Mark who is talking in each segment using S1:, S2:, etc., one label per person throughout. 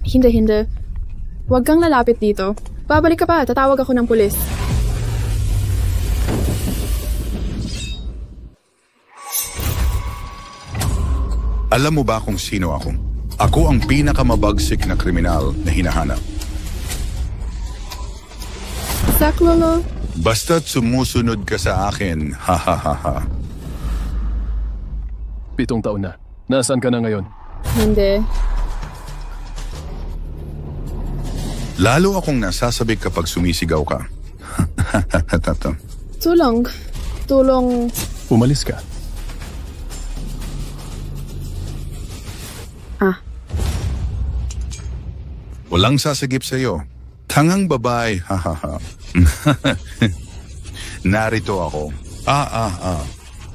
S1: Hindi. Huwag kang lalapit dito. Babalik ka pa, tatawag ako ng pulis.
S2: Alam mo ba kung sino ako? Ako ang pinakamabagsik na kriminal na hinahanap.
S1: Saklolo?
S2: Basta't sumusunod ka sa akin, ha ha ha ha.
S3: 7 taon na. Nasaan ka na ngayon?
S1: Hindi.
S2: Lalo akong nasasabik kapag sumisigaw ka.
S1: Tulong.
S3: Umalis ka.
S2: Walang sasagip sa'yo. Tangang babae, ha ha ha. Narito ako.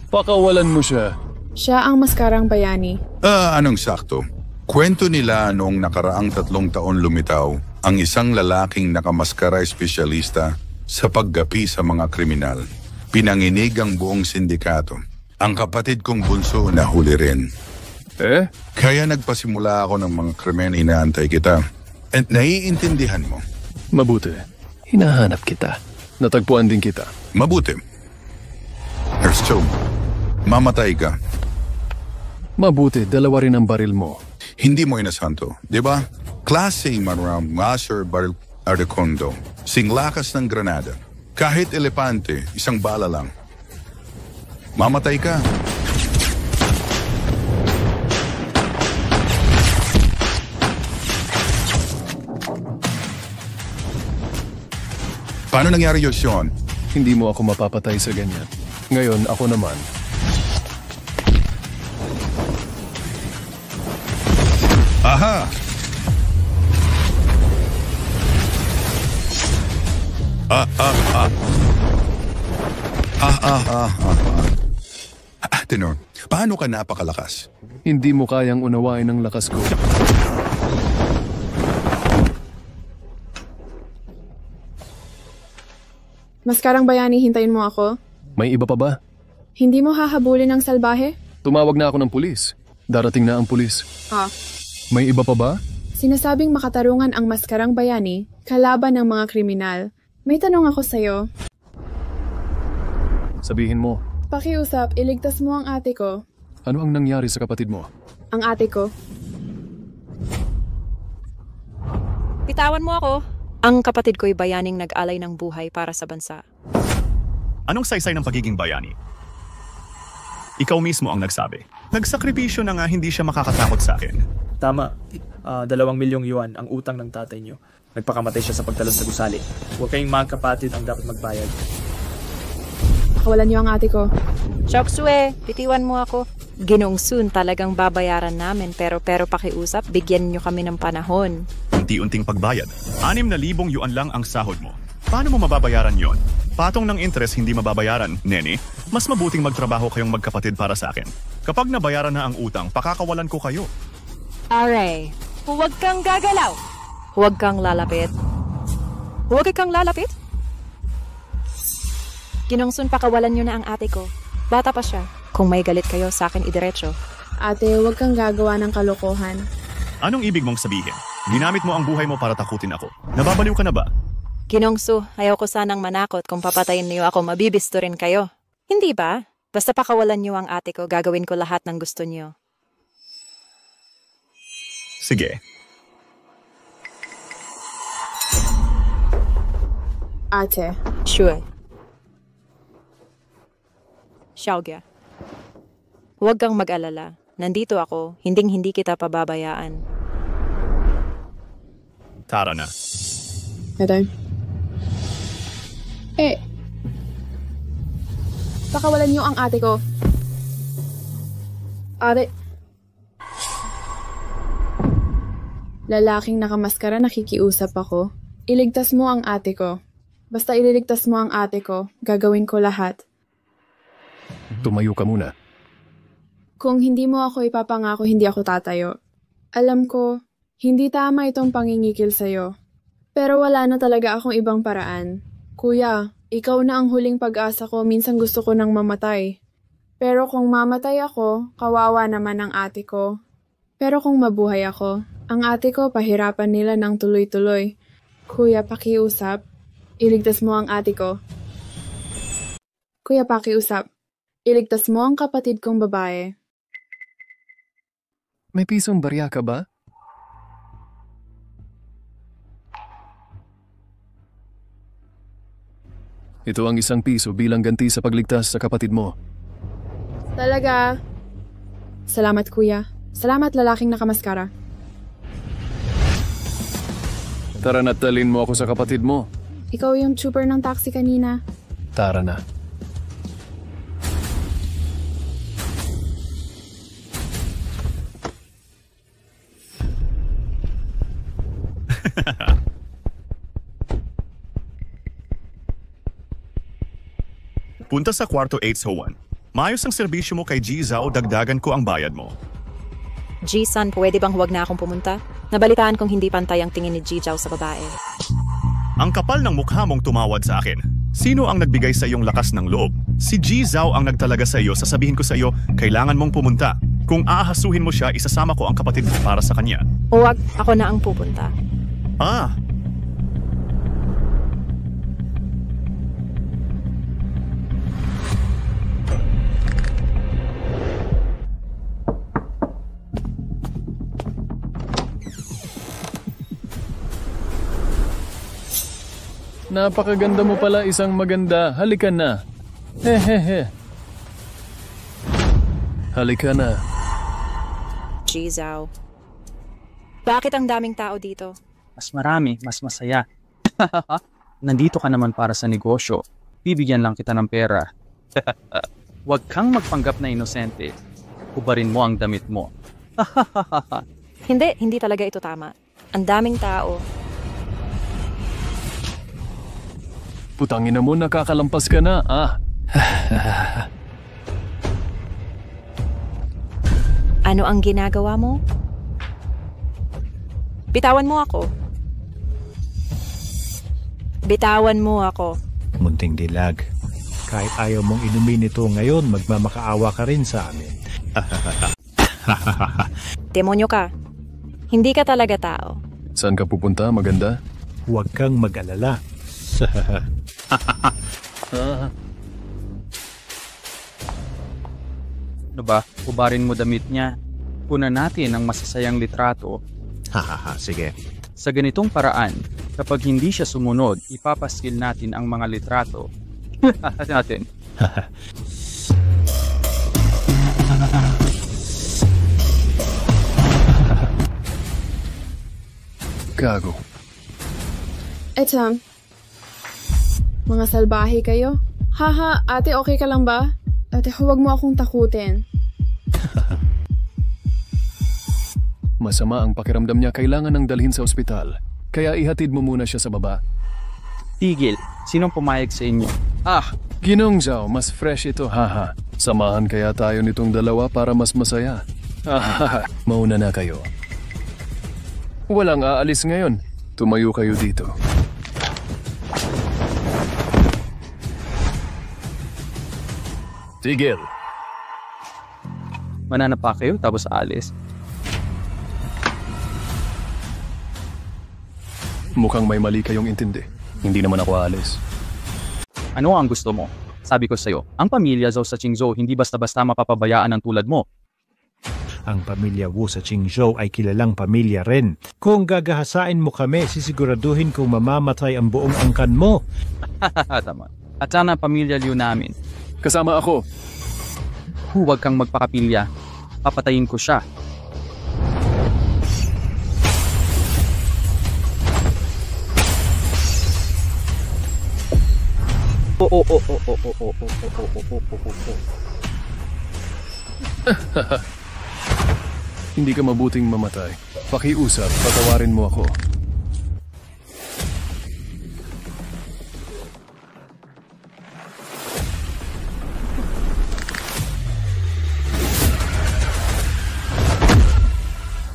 S3: Pakawalan mo siya.
S1: Siya ang maskarang bayani.
S2: Anong sakto? Kwento nila noong nakaraang 3 taon lumitaw ang isang lalaking nakamaskara espesyalista sa paggapi sa mga kriminal. Pinanginig ang buong sindikato. Ang kapatid kong bunso nahuli rin. Kaya nagpasimula ako ng mga krimen, inaantay kita. At naiintindihan mo.
S3: Mabuti. Hinahanap kita. Natagpuan din kita.
S2: Mabuti. Nurse Cho, mamatay ka.
S3: Mabuti, 2 rin ang baril mo.
S2: Hindi mo inasanto, di ba? Klase maram Maser Baril Ardecondo. Singlakas ng granada. Kahit elepante, 1 bala lang. Mamatay ka. Paano nangyari yun, Sean?
S3: Hindi mo ako mapapatay sa ganyan. Ngayon, ako naman.
S2: Aha! Tenor, paano ka napakalakas?
S3: Hindi mo kayang unawain ang lakas ko.
S1: Maskarang bayani, hintayin mo ako.
S3: May iba pa ba?
S1: Hindi mo hahabulin ng salbahe?
S3: Tumawag na ako ng pulis. Darating na ang pulis. May iba pa ba?
S1: Sinasabing makatarungan ang maskarang bayani kalaban ng mga kriminal. May tanong ako sa'yo.
S3: Sabihin mo.
S1: Pakiusap, iligtas mo ang ate ko.
S3: Ano ang nangyari sa kapatid mo?
S1: Ang ate ko.
S4: Bitawan mo ako. Ang kapatid ko'y bayaning nag-alay ng buhay para sa bansa.
S5: Anong saysay ng pagiging bayani? Ikaw mismo ang nagsabi. Nagsakripisyo na nga hindi siya makakatakot sa akin.
S6: Tama. 2 milyong yuan ang utang ng tatay niyo. Nagpakamatay siya sa pagtalon sa gusali. Huwag kayong mga kapatid ang dapat magbayad.
S1: Pakawalan niyo ang ate ko.
S4: Choksue, bitiwan mo ako. Ginong Sun, talagang babayaran namin pero pakiusap, bigyan niyo kami ng panahon.
S5: Unti-unting pagbayad. 6,000 yuan lang ang sahod mo. Paano mo mababayaran yon? Patong ng interest hindi mababayaran, Nene. Mas mabuting magtrabaho kayong magkapatid para sa akin. Kapag nabayaran na ang utang, pakakawalan ko kayo.
S4: Aray, huwag kang gagalaw. Huwag kang lalapit. Huwag kang lalapit? Ginong Sun, pakawalan niyo na ang ate ko. Bata pa siya. Kung may galit kayo, sa akin idiretso.
S1: Ate, huwag kang gagawa ng kalokohan.
S5: Anong ibig mong sabihin? Ginamit mo ang buhay mo para takutin ako. Nababaliw ka na ba?
S4: Ginong Su, ayaw ko sanang manakot. Kung papatayin niyo ako, mabibisto rin kayo. Hindi ba? Basta pakawalan niyo ang ate ko, gagawin ko lahat ng gusto niyo.
S5: Sige.
S1: Ate.
S4: Sure. Xiaogia. Huwag kang mag-alala. Nandito ako, hinding-hindi kita pababayaan.
S5: Tara na.
S1: Ito. Pakawalan niyo ang ate ko. Ate. Lalaking nakamaskara, nakikiusap ako. Iligtas mo ang ate ko. Basta ililigtas mo ang ate ko, gagawin ko lahat.
S3: Tumayo ka muna.
S1: Kung hindi mo ako ipapangako, hindi ako tatayo. Alam ko, hindi tama itong pangingikil sa'yo. Pero wala na talaga akong ibang paraan. Kuya, ikaw na ang huling pag-asa ko, minsan gusto ko nang mamatay. Pero kung mamatay ako, kawawa naman ang ate ko. Pero kung mabuhay ako, Ang ate ko, pahirapan nila ng tuloy-tuloy. Kuya, pakiusap. Iligtas mo ang ate ko. Kuya, pakiusap. Iligtas mo ang kapatid kong babae.
S3: May pisong barya ka ba? Ito ang ₱1 bilang ganti sa pagligtas sa kapatid mo.
S1: Talaga? Salamat, kuya. Salamat, lalaking nakamaskara.
S3: Tara na't dalhin mo ako sa kapatid mo.
S1: Ikaw yung trooper ng taxi kanina.
S3: Tara na.
S5: Punta sa kwarto 801. Maayos ang serbisyo mo kay G-Zao, dagdagan ko ang bayad mo.
S4: G-San, pwede bang huwag na akong pumunta? Nabalitaan kong hindi pantay ang tingin ni G-Zao sa babae.
S5: Ang kapal ng mukha mong tumawad sa akin. Sino ang nagbigay sa iyong lakas ng loob? Si G-Zao ang nagtalaga sa iyo. Sasabihin ko sa iyo, kailangan mong pumunta. Kung aahasuhin mo siya, isasama ko ang kapatid ko para sa kanya.
S4: Huwag, ako na ang pupunta.
S3: Napakaganda mo pala, isang maganda. Halika na. Hehehe. Halika na.
S4: G-Zao. Bakit ang daming tao dito?
S7: Mas marami, mas masaya. Nandito ka naman para sa negosyo. Bibigyan lang kita ng pera. Huwag kang magpanggap na inosente. Ubarin mo ang damit mo.
S4: Hindi talaga ito tama. Ang daming tao.
S3: Putangin na mo, nakakalampas ka na.
S4: Ano ang ginagawa mo? Bitawan mo ako. Bitawan mo ako.
S8: Munting dilag. Kahit ayaw mong inumin ito ngayon, magmamakaawa ka rin sa amin.
S4: Demonyo ka. Hindi ka talaga tao.
S3: Saan ka pupunta, maganda?
S8: Huwag kang mag-alala.
S7: Ano ba? Ubarin mo damit niya. Kunan natin ang masasayang litrato.
S8: Sige.
S7: Sa ganitong paraan, kapag hindi siya sumunod, ipapaskil natin ang mga litrato. natin.
S3: Gago.
S1: Eto, mga salbahe kayo. Haha, ate, okay ka lang ba? Ate, huwag mo akong takutin.
S3: Masama ang pakiramdam niya, kailangan ng dalhin sa ospital. Kaya ihatid mo muna siya sa baba.
S7: Tigil, sinong pumayag sa inyo?
S3: Ginong Zhao, mas fresh ito, haha. Samahan kaya tayo nitong dalawa para mas masaya. Mauna na kayo. Walang aalis ngayon. Tumayo kayo dito. Tigil.
S7: Mananapa kayo tapos aalis.
S3: Mukhang may mali kayong intindi. Hindi naman ako aalis.
S7: Ano ang gusto mo? Sabi ko sa'yo, ang pamilya Zhou sa Qingzhou hindi basta-basta mapapabayaan ng tulad mo.
S8: Ang pamilya Wu sa Qingzhou ay kilalang pamilya rin. Kung gagahasain mo kami, sisiguraduhin kong mamamatay ang buong angkan mo.
S7: Tama. At sana pamilya Liu namin.
S3: Kasama ako.
S7: Huwag kang magpakapilya. Papatayin ko siya.
S3: Hindi ka mabuting mamatay. Pakiusap, patawarin mo ako.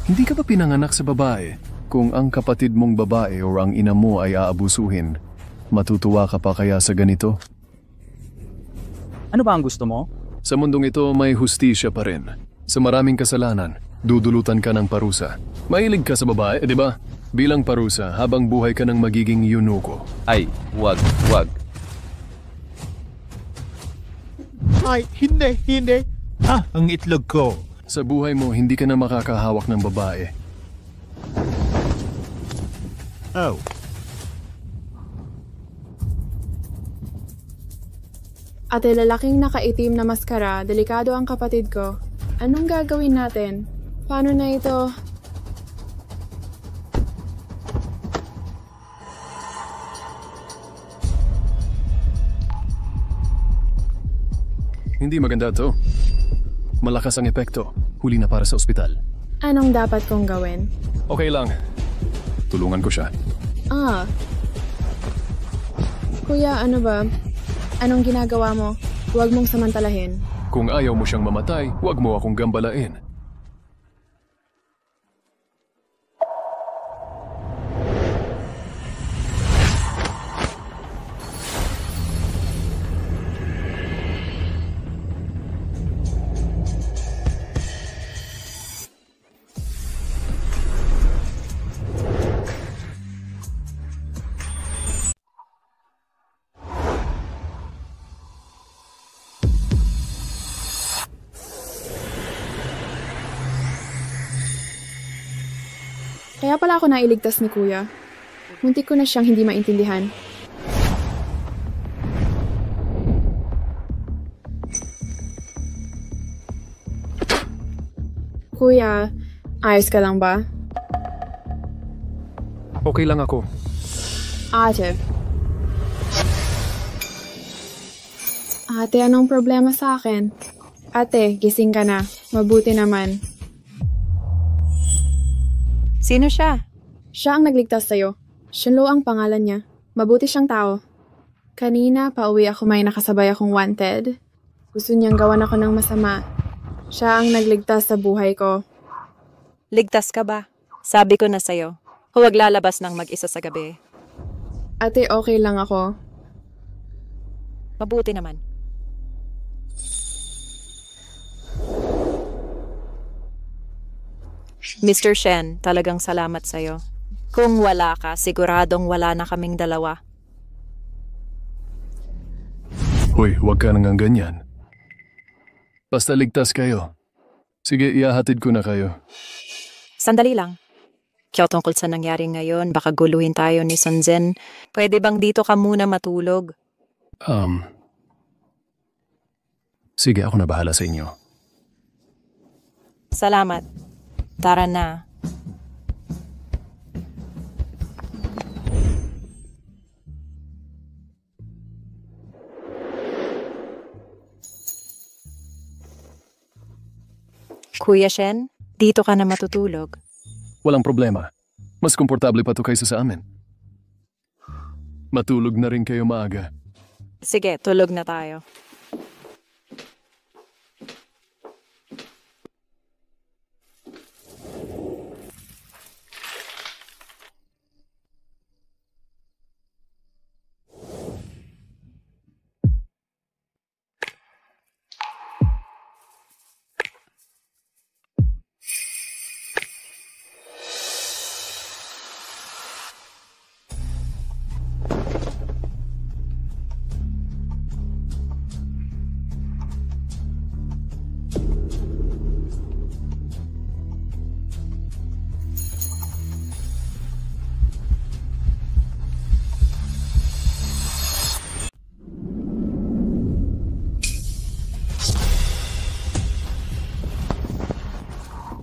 S3: Hindi ka ba pinanganak sa babae? Kung ang kapatid mong babae o ang ina mo ay aabusuhin, matutuwa ka pa kaya sa ganito?
S7: Ano ba ang gusto mo?
S3: Sa mundong ito may hustisya pa rin. Sa maraming kasalanan, Dudulutan ka ng parusa. Mahilig ka sa babae, di ba? Bilang parusa, habang buhay ka ng magiging eunuko.
S7: Ay, wag.
S8: Ay, hindi. Ang itlog ko.
S3: Sa buhay mo, hindi ka na makakahawak ng babae.
S8: Oh.
S1: Ate, lalaking nakaitim na maskara, delikado ang kapatid ko. Anong gagawin natin? Paano na ito?
S3: Hindi maganda to. Malakas ang epekto. Huli na para sa ospital.
S1: Anong dapat kong gawin?
S3: Okay lang. Tulungan ko siya.
S1: Kuya, ano ba? Anong ginagawa mo? Huwag mong samantalahin.
S3: Kung ayaw mo siyang mamatay, huwag mo akong gambalain.
S1: Kaya pala ako nailigtas ni Kuya. Muntik ko na siyang hindi maintindihan. Kuya, ayos ka lang ba?
S3: Okay lang ako.
S1: Ate. Ate, anong problema sa akin? Ate, gising ka na. Mabuti naman.
S4: Sino siya?
S1: Siya ang nagligtas sa'yo. Shinlo ang pangalan niya. Mabuti siyang tao. Kanina, pauwi ako may nakasabay akong wanted. Gusto niyang gawan ako ng masama. Siya ang nagligtas sa buhay ko.
S4: Ligtas ka ba? Sabi ko na sa'yo, huwag lalabas ng mag-isa sa gabi.
S1: Ate, okay lang ako.
S4: Mabuti naman. Mr. Shen, talagang salamat sa'yo. Kung wala ka, siguradong wala na kaming dalawa.
S3: Hoy, huwag ka nang ganyan. Basta ligtas kayo. Sige, ihahatid ko na kayo.
S4: Sandali lang. Kaya tungkol sa nangyari ngayon, baka guluhin tayo ni Sunzen. Pwede bang dito ka muna matulog?
S3: Sige, ako na bahala sa inyo.
S4: Salamat. Tara na. Kuya Shen, dito ka na matutulog.
S3: Walang problema. Mas komportable pa to kaysa sa amin. Matulog na rin kayo maaga.
S4: Sige, tulog na tayo.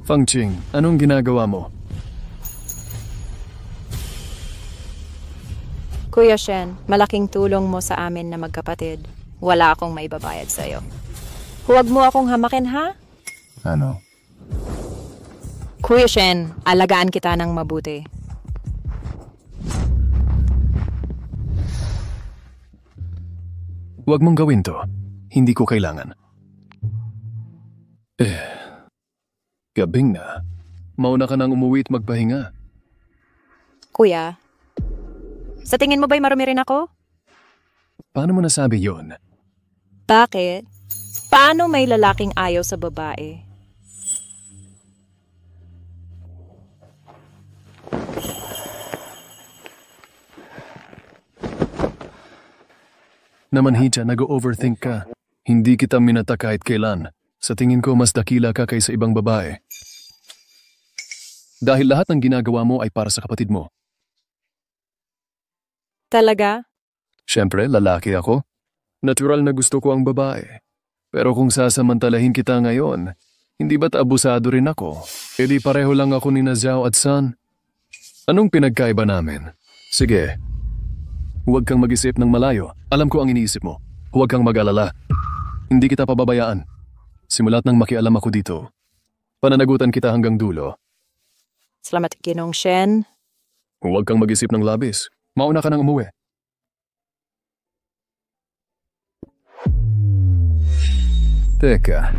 S3: Fang Ching, anong ginagawa mo?
S4: Kuya Shen, malaking tulong mo sa amin na magkapatid. Wala akong maibabayad sa'yo. Huwag mo akong hamakin, ha?
S3: Ano?
S4: Kuya Shen, alagaan kita ng mabuti.
S3: Huwag mong gawin to. Hindi ko kailangan. Gabing na. Mauna ka nang umuwi at magpahinga.
S4: Kuya, sa tingin mo ba'y marumi rin ako?
S3: Paano mo nasabi yon?
S4: Bakit? Paano may lalaking ayaw sa babae?
S3: naman, Hija, nag-overthink ka. Hindi kita minata kahit kailan. Sa tingin ko, mas dakila ka kaysa ibang babae. Dahil lahat ng ginagawa mo ay para sa kapatid mo.
S4: Talaga?
S3: Siyempre, lalaki ako. Natural na gusto ko ang babae. Pero kung sasamantalahin kita ngayon, hindi ba't abusado rin ako? E di pareho lang ako ni Zhao at San. Anong pinagkaiba namin? Sige. Huwag kang mag-isip ng malayo. Alam ko ang iniisip mo. Huwag kang mag-alala. Hindi kita pababayaan. Simulat nang makialam ako dito. Pananagutan kita hanggang dulo.
S4: Salamat, Ginong Shen.
S3: Huwag kang mag-isip ng labis. Mauna ka nang umuwi. Teka.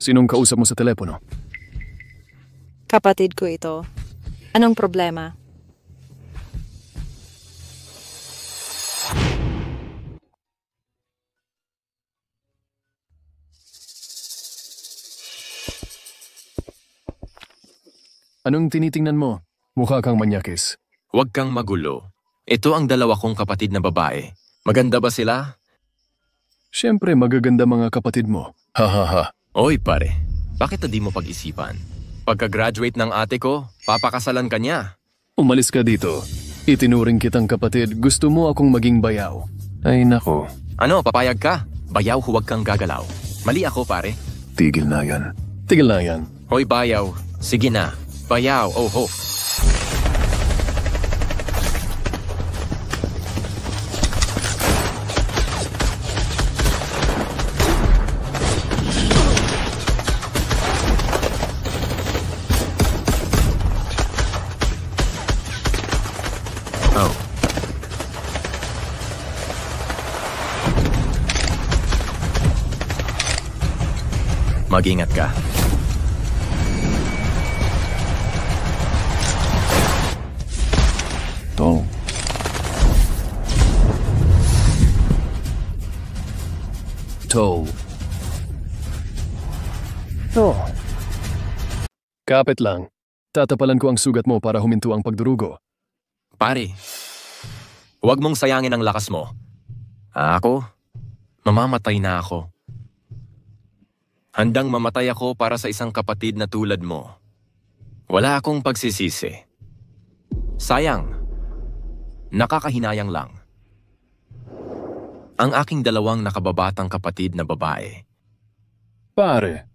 S3: Sinong kausap mo sa telepono?
S4: Kapatid ko ito. Anong problema?
S3: Anong tinitingnan mo? Mukha kang manyakis.
S9: Huwag kang magulo. Ito ang dalawa kong kapatid na babae. Maganda ba sila?
S3: Siyempre, magaganda mga kapatid mo. Ha ha ha.
S9: Oy pare, bakit hindi mo pag-isipan? Pagka-graduate ng ate ko, papakasalan ka niya.
S3: Umalis ka dito. Itinuring kitang kapatid. Gusto mo akong maging bayaw. Ay nako.
S9: Ano, papayag ka? Bayaw, huwag kang gagalaw. Mali ako pare.
S3: Tigil na yan. Tigil na yan.
S9: Hoy bayaw, sige na. Bayaw, oh ho. Mag-ingat ka.
S3: Tol. Tol. Oh. Kapit lang. Tatapalan ko ang sugat mo para huminto ang pagdurugo.
S9: Pare, huwag mong sayangin ang lakas mo. Ako, mamamatay na ako. Handang mamatay ako para sa isang kapatid na tulad mo. Wala akong pagsisisi. Sayang, nakakahinayang lang. Ang aking dalawang nakababatang kapatid na babae.
S3: Pare,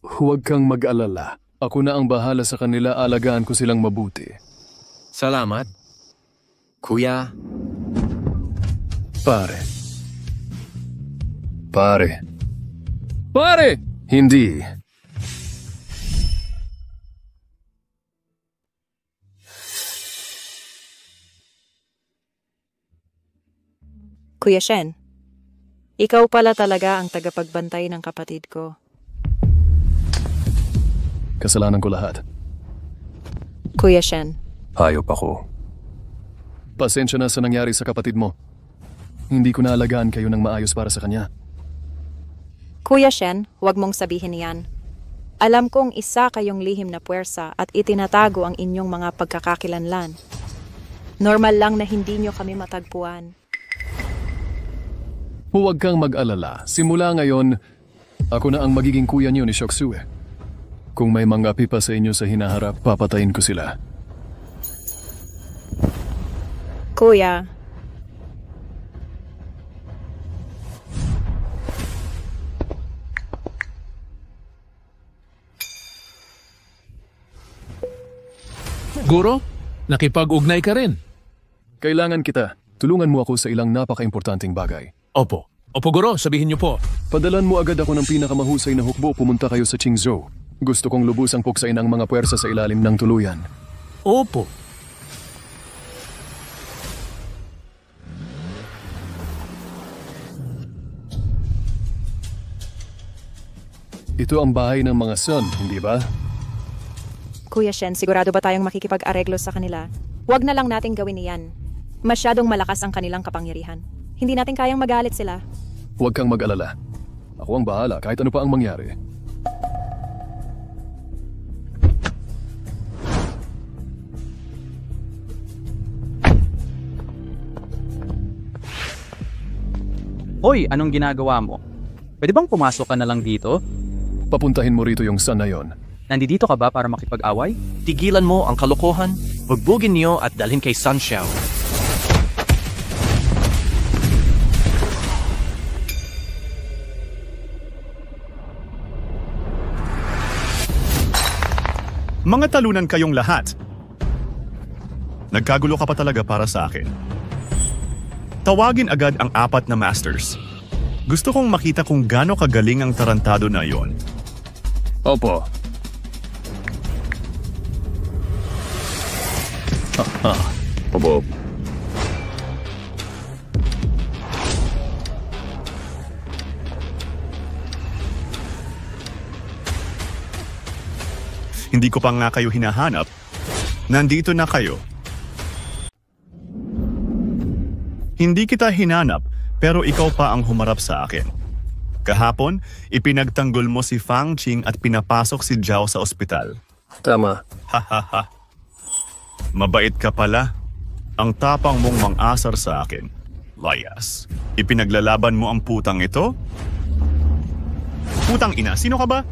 S3: huwag kang mag-alala. Ako na ang bahala sa kanila, alagaan ko silang mabuti.
S9: Salamat. Kuya.
S3: Pare. Pare. Pare! Hindi.
S4: Kuya Shen, ikaw pala talaga ang tagapagbantay ng kapatid ko.
S3: Kasalanan ko lahat.
S4: Kuya Shen.
S3: Hayop ako. Pasensya na sa nangyari sa kapatid mo. Hindi ko naalagaan kayo ng maayos para sa kanya.
S4: Kuya Shen, huwag mong sabihin yan. Alam kong isa kayong lihim na puwersa at itinatago ang inyong mga pagkakakilanlan. Normal lang na hindi nyo kami matagpuan.
S3: Huwag kang mag-alala. Simula ngayon, ako na ang magiging kuya niyo ni Shoksue. Kung may mga pipa sa inyo sa hinaharap, papatayin ko sila.
S4: Kuya.
S10: Guro, nakipag-ugnay ka rin.
S3: Kailangan kita. Tulungan mo ako sa ilang napaka-importanting bagay.
S10: Opo. Opo, Guro, sabihin niyo po.
S3: Padalan mo agad ako ng pinakamahusay na hukbo. Pumunta kayo sa Qingzhou. Gusto kong lubusang puksain ang mga puwersa sa ilalim ng tuluyan.
S10: Opo.
S3: Ito ang bahay ng mga Sun, hindi ba?
S4: Kuya Shen, sigurado ba tayong makikipag-areglo sa kanila? Huwag na lang nating gawin iyan. Masyadong malakas ang kanilang kapangyarihan. Hindi natin kayang magalit sila.
S3: Huwag kang mag-alala. Ako ang bahala kahit ano pa ang mangyari.
S7: Hoy, anong ginagawa mo? Pwede bang pumasok ka na lang dito?
S3: Papuntahin mo rito yung sun na yon.
S7: Nandito ka ba para makipag-away?
S9: Tigilan mo ang kalokohan, bugbugin niyo at dalhin kay Sun Xiao.
S5: Mga talunan kayong lahat. Nagkagulo ka pa talaga para sa akin. Tawagin agad ang 4 na masters. Gusto kong makita kung gaano kagaling ang tarantado na yon.
S3: Opo.
S10: Opo.
S5: Hindi ko pa nga kayo hinahanap. Nandito na kayo. Hindi kita hinanap, pero ikaw pa ang humarap sa akin. Kahapon, ipinagtanggol mo si Fang Qing at pinapasok si Zhao sa ospital.
S3: Tama.
S5: Hahaha. Mabait ka pala. Ang tapang mong mang-asar sa akin. Layas. Ipinaglalaban mo ang putang ito? Putang ina, sino ka ba?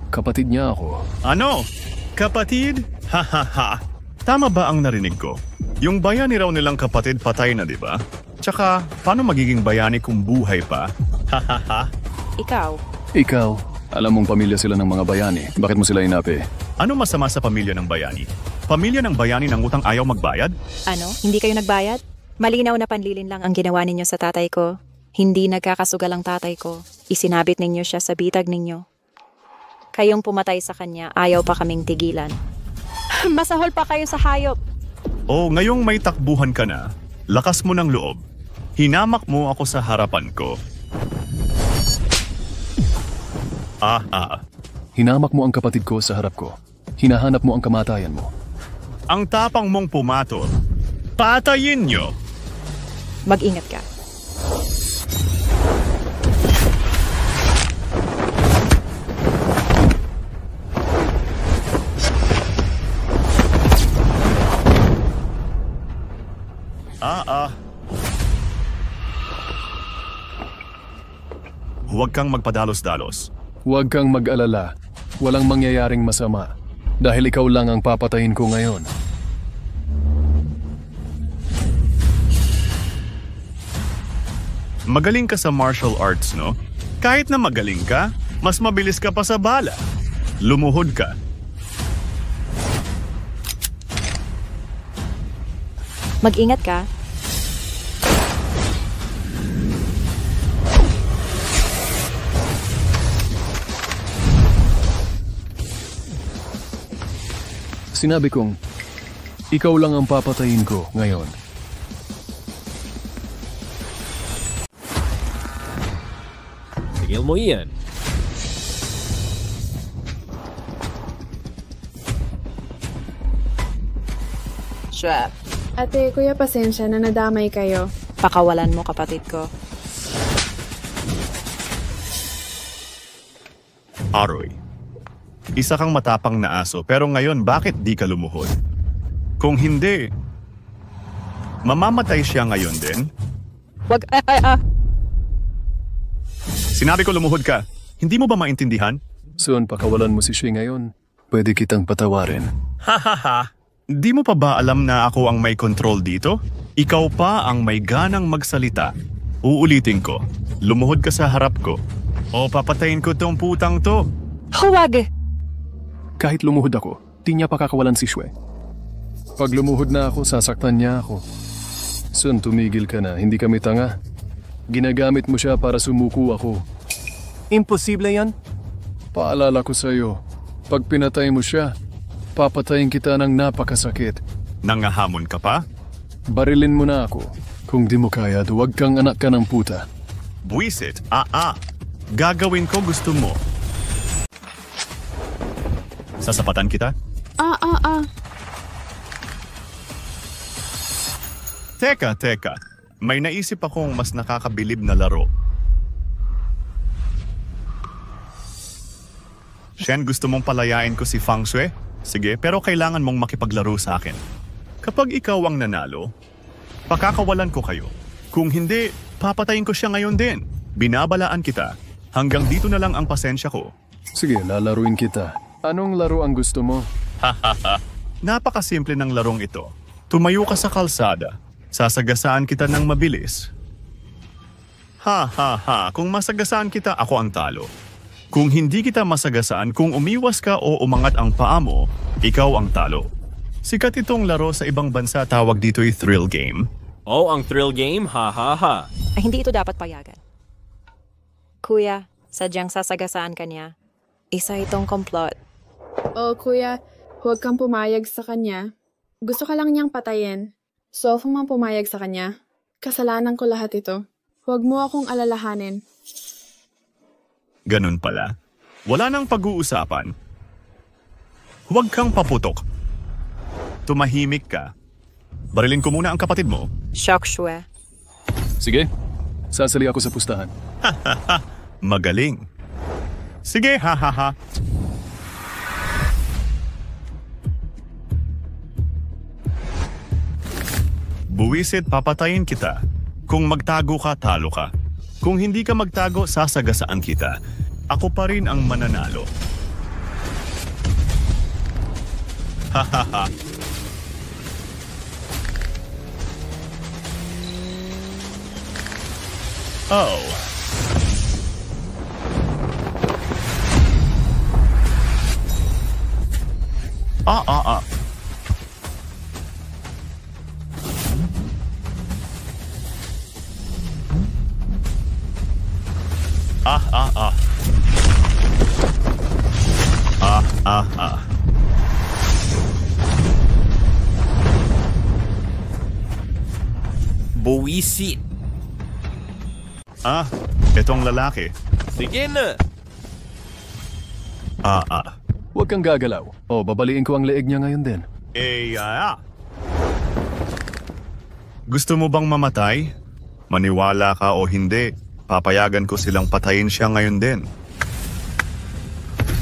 S3: Kapatid niya ako.
S5: Ano? Kapatid? Hahaha. Tama ba ang narinig ko? Yung bayani raw nilang kapatid patay na, di ba? Tsaka, paano magiging bayani kung buhay pa? Hahaha.
S4: Ikaw,
S3: Alam mong pamilya sila ng mga bayani. Bakit mo sila inapi?
S5: Ano masama sa pamilya ng bayani? Pamilya ng bayani ng utang ayaw magbayad?
S4: ano? Hindi kayo nagbayad? Malinaw na panlilin lang ang ginawa ninyo sa tatay ko. Hindi nagkakasugal ang tatay ko. Isinabit ninyo siya sa bitag ninyo. Kayong pumatay sa kanya, ayaw pa kaming tigilan. Masahol pa kayo sa hayop.
S5: Oh, ngayong may takbuhan ka na, lakas mo ng loob. Hinamak mo ako sa harapan ko.
S3: Hinamak mo ang kapatid ko sa harap ko. Hinahanap mo ang kamatayan mo.
S5: Ang tapang mong pumatol. Patayin nyo!
S4: Mag-ingat ka.
S5: Huwag kang magpadalos-dalos.
S3: Huwag kang mag-alala. Walang mangyayaring masama. Dahil ikaw lang ang papatayin ko ngayon.
S5: Magaling ka sa martial arts, no? Kahit na magaling ka, mas mabilis ka pa sa bala. Lumuhod ka.
S4: Mag-ingat ka.
S3: Sinabi kong, ikaw lang ang papatayin ko ngayon.
S10: Tigil mo iyan.
S4: Shrap.
S1: Ate, kuya, pasensya na nadamay kayo.
S4: Pakawalan mo, kapatid ko.
S5: Aroy, isa kang matapang na aso, pero ngayon bakit di ka lumuhod? Kung hindi, mamamatay siya ngayon din?
S4: Wag,
S5: Sinabi ko lumuhod ka. Hindi mo ba maintindihan?
S3: Soon, pakawalan mo si Shui ngayon. Pwede kitang patawarin.
S5: Hahaha. Di mo pa ba alam na ako ang may control dito? Ikaw pa ang may ganang magsalita. Uulitin ko. Lumuhod ka sa harap ko. O papatayin ko tong putang to.
S4: Huwag!
S3: Kahit lumuhod ako, di niya pakakawalan si Shui. Pag lumuhod na ako, sasaktan niya ako. Sun, tumigil ka na. Hindi kami tanga. Ginagamit mo siya para sumuko ako.
S9: Imposible yan?
S3: Paalala ko sa'yo, pag pinatay mo siya, papatayin kita ng napakasakit.
S5: Nangahamon ka pa?
S3: Barilin mo na ako. Kung di mo kaya, duwag kang anak ka ng puta.
S5: Buisit, Gagawin ko gusto mo. Sasapatan kita? Teka. May naisip akong mas nakakabilib na laro. Shen, gusto mong palayain ko si Fang Shui? Sige, pero kailangan mong makipaglaro sa akin. Kapag ikaw ang nanalo, pakakawalan ko kayo. Kung hindi, papatayin ko siya ngayon din. Binabalaan kita. Hanggang dito na lang ang pasensya ko.
S3: Sige, lalaruin kita. Anong laro ang gusto mo?
S5: Napakasimple ng larong ito. Tumayo ka sa kalsada. Sasagasaan kita ng mabilis. Kung masagasaan kita, ako ang talo. Kung hindi kita masagasaan, kung umiwas ka o umangat ang paa mo, ikaw ang talo. Sikat itong laro sa ibang bansa, tawag dito'y thrill game.
S10: Oh, ang thrill game?
S4: Ay, hindi ito dapat payagan. Kuya, sadyang sasagasaan ka niya. Isa itong complot.
S1: Oh, kuya, huwag kang pumayag sa kanya. Gusto ka lang niyang patayin. So, kung man pumayag sa kanya, kasalanan ko lahat ito. Huwag mo akong alalahanin.
S5: Ganun pala. Wala nang pag-uusapan. Huwag kang paputok. Tumahimik ka. Barilin ko muna ang kapatid mo.
S4: Xiaoxue.
S3: Sige, sasali ako sa pustahan.
S5: Magaling. Sige, Buwisit, papatayin kita. Kung magtago ka, talo ka. Kung hindi ka magtago, sasagasaan kita. Ako pa rin ang mananalo. Oh. Ah.
S10: Buwisit.
S5: Itong lalaki.
S10: Sige na.
S3: Huwag kang gagalaw. O, babaliin ko ang leeg niya ngayon din.
S5: Gusto mo bang mamatay? Maniwala ka o hindi, papayagan ko silang patayin siya ngayon din.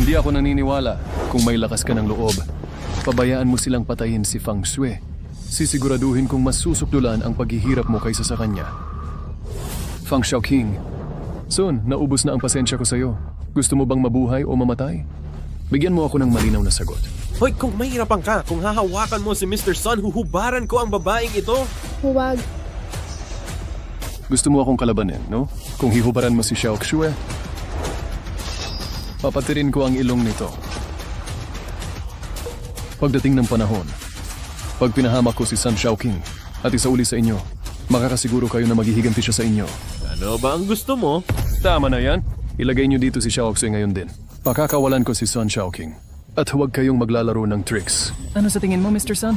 S3: Hindi ako naniniwala. Kung may lakas ka ng loob, pabayaan mo silang patayin si Feng Shui. Sisiguraduhin kong mas susukdulan ang paghihirap mo kaysa sa kanya. Feng Xiaoqing, Sun, naubos na ang pasensya ko sa'yo. Gusto mo bang mabuhay o mamatay? Bigyan mo ako ng malinaw na sagot.
S10: Hoy, kung mahirapan ka, kung hahawakan mo si Mr. Sun, huhubaran ko ang babaeng ito.
S1: Huwag.
S3: Gusto mo akong kalabanin, no? Kung hihubaran mo si Xiaoxue, papatirin ko ang ilong nito. Pagdating ng panahon, pag pinahamak ko si Sun Xiaoqing at isauli sa inyo, makakasiguro kayo na maghihiganti siya sa inyo.
S10: Ano ba ang gusto mo?
S3: Tama na yan. Ilagay niyo dito si Xiaoxue ngayon din. Pakakawalan ko si Sun Xiaoqing. At huwag kayong maglalaro ng tricks.
S11: Ano sa tingin mo, Mr. Sun?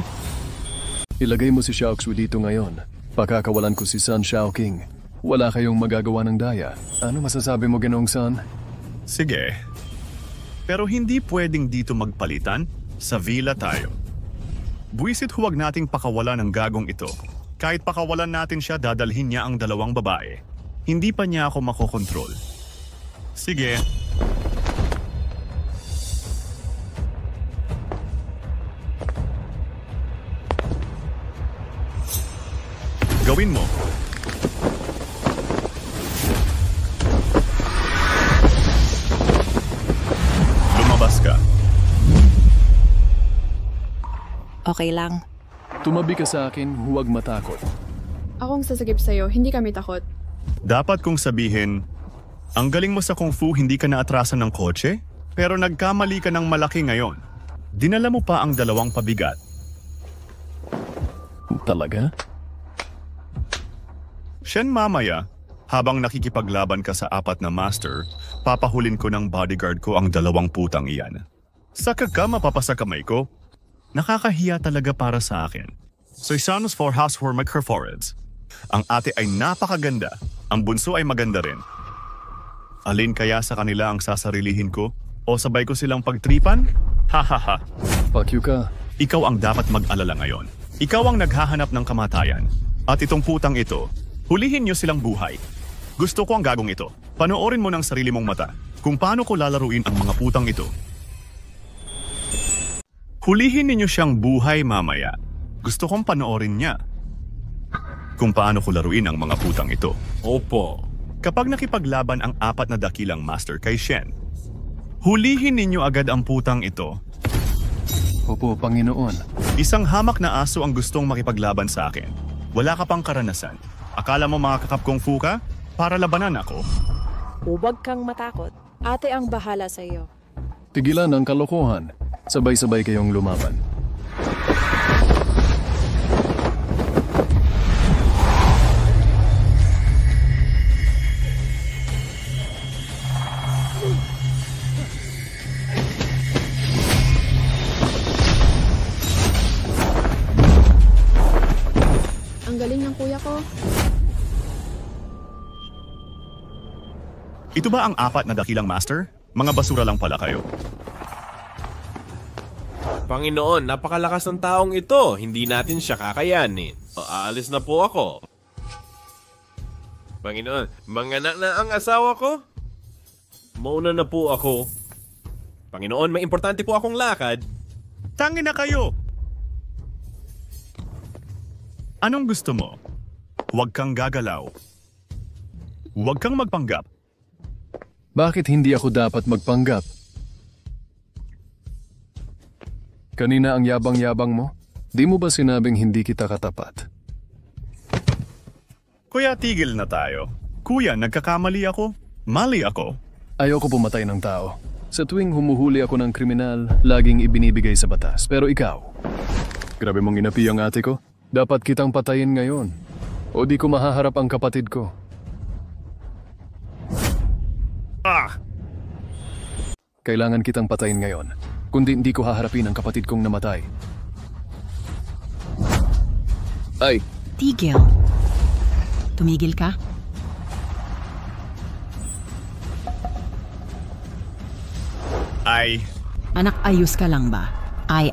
S3: Ilagay mo si Xiaoxue dito ngayon. Pakakawalan ko si Sun Xiaoqing. Wala kayong magagawa ng daya. Ano masasabi mo, Ginoong Sun?
S5: Sige. Pero hindi pwedeng dito magpalitan. Sa villa tayo. Buwisit, huwag nating pakawalan ng gagong ito. Kahit pakawalan natin siya, dadalhin niya ang dalawang babae. Hindi pa niya ako makokontrol. Sige. Gawin mo. Lumabas ka.
S4: Okay lang.
S3: Tumabi ka sa akin, huwag matakot.
S1: Akong sasagip sa'yo, hindi kami takot.
S5: Dapat kong sabihin, ang galing mo sa kung fu, hindi ka naatrasan ng kotse, pero nagkamali ka ng malaki ngayon. Dinala mo pa ang dalawang pabigat.
S3: Talaga?
S5: Shen, mamaya, habang nakikipaglaban ka sa 4 na master, papahulin ko ng bodyguard ko ang 2 putang iyan. Saka ka mapapasa kamay ko. Nakakahiya talaga para sa akin. Soy Sanus for House for Microforeds. Ang ate ay napakaganda. Ang bunso ay maganda rin. Alin kaya sa kanila ang sasarilihin ko? O sabay ko silang pagtripan? Hahaha.
S3: Fuck you ka.
S5: Ikaw ang dapat mag-alala ngayon. Ikaw ang naghahanap ng kamatayan. At itong putang ito, hulihin niyo silang buhay. Gusto ko ang gagong ito. Panoorin mo ng sarili mong mata kung paano ko lalaruin ang mga putang ito. Hulihin ninyo siyang buhay mamaya. Gusto kong panoorin niya kung paano ko laruin ang mga putang ito.
S10: Opo.
S5: Kapag nakipaglaban ang 4 na dakilang master kay Shen, hulihin ninyo agad ang putang ito.
S3: Opo, Panginoon.
S5: Isang hamak na aso ang gustong makipaglaban sa akin. Wala ka pang karanasan. Akala mo makakap kung fu ka? Para labanan ako.
S4: Huwag kang matakot. Ate ang bahala sa iyo.
S3: Tigilan ang kalokohan. Sabay-sabay kayong lumaban.
S1: Ang galing ng kuya ko.
S5: Ito ba ang 4 na dakilang master? Mga basura lang pala kayo.
S10: Panginoon, napakalakas ng taong ito. Hindi natin siya kakayanin. Aalis na po ako. Panginoon, manganak na ang asawa ko? Mauna na po ako. Panginoon, may importante po akong lakad.
S5: Tangin na kayo! Anong gusto mo? Huwag kang gagalaw. Huwag kang magpanggap.
S3: Bakit hindi ako dapat magpanggap? Kanina ang yabang-yabang mo? Di mo ba sinabing hindi kita katapat?
S5: Kuya, tigil na tayo. Kuya, nagkakamali ako. Mali ako.
S3: Ayoko pumatay ng tao. Sa tuwing humuhuli ako ng kriminal, laging ibinibigay sa batas. Pero ikaw, grabe mong inapi ang ate ko. Dapat kitang patayin ngayon. O di ko mahaharap ang kapatid ko. Kailangan kitang patayin ngayon. Kundi hindi ko haharapin ang kapatid kong namatay. Ay!
S11: Tigil. Tumigil ka?
S5: Ay.
S11: Anak, ayos ka lang ba? Ay.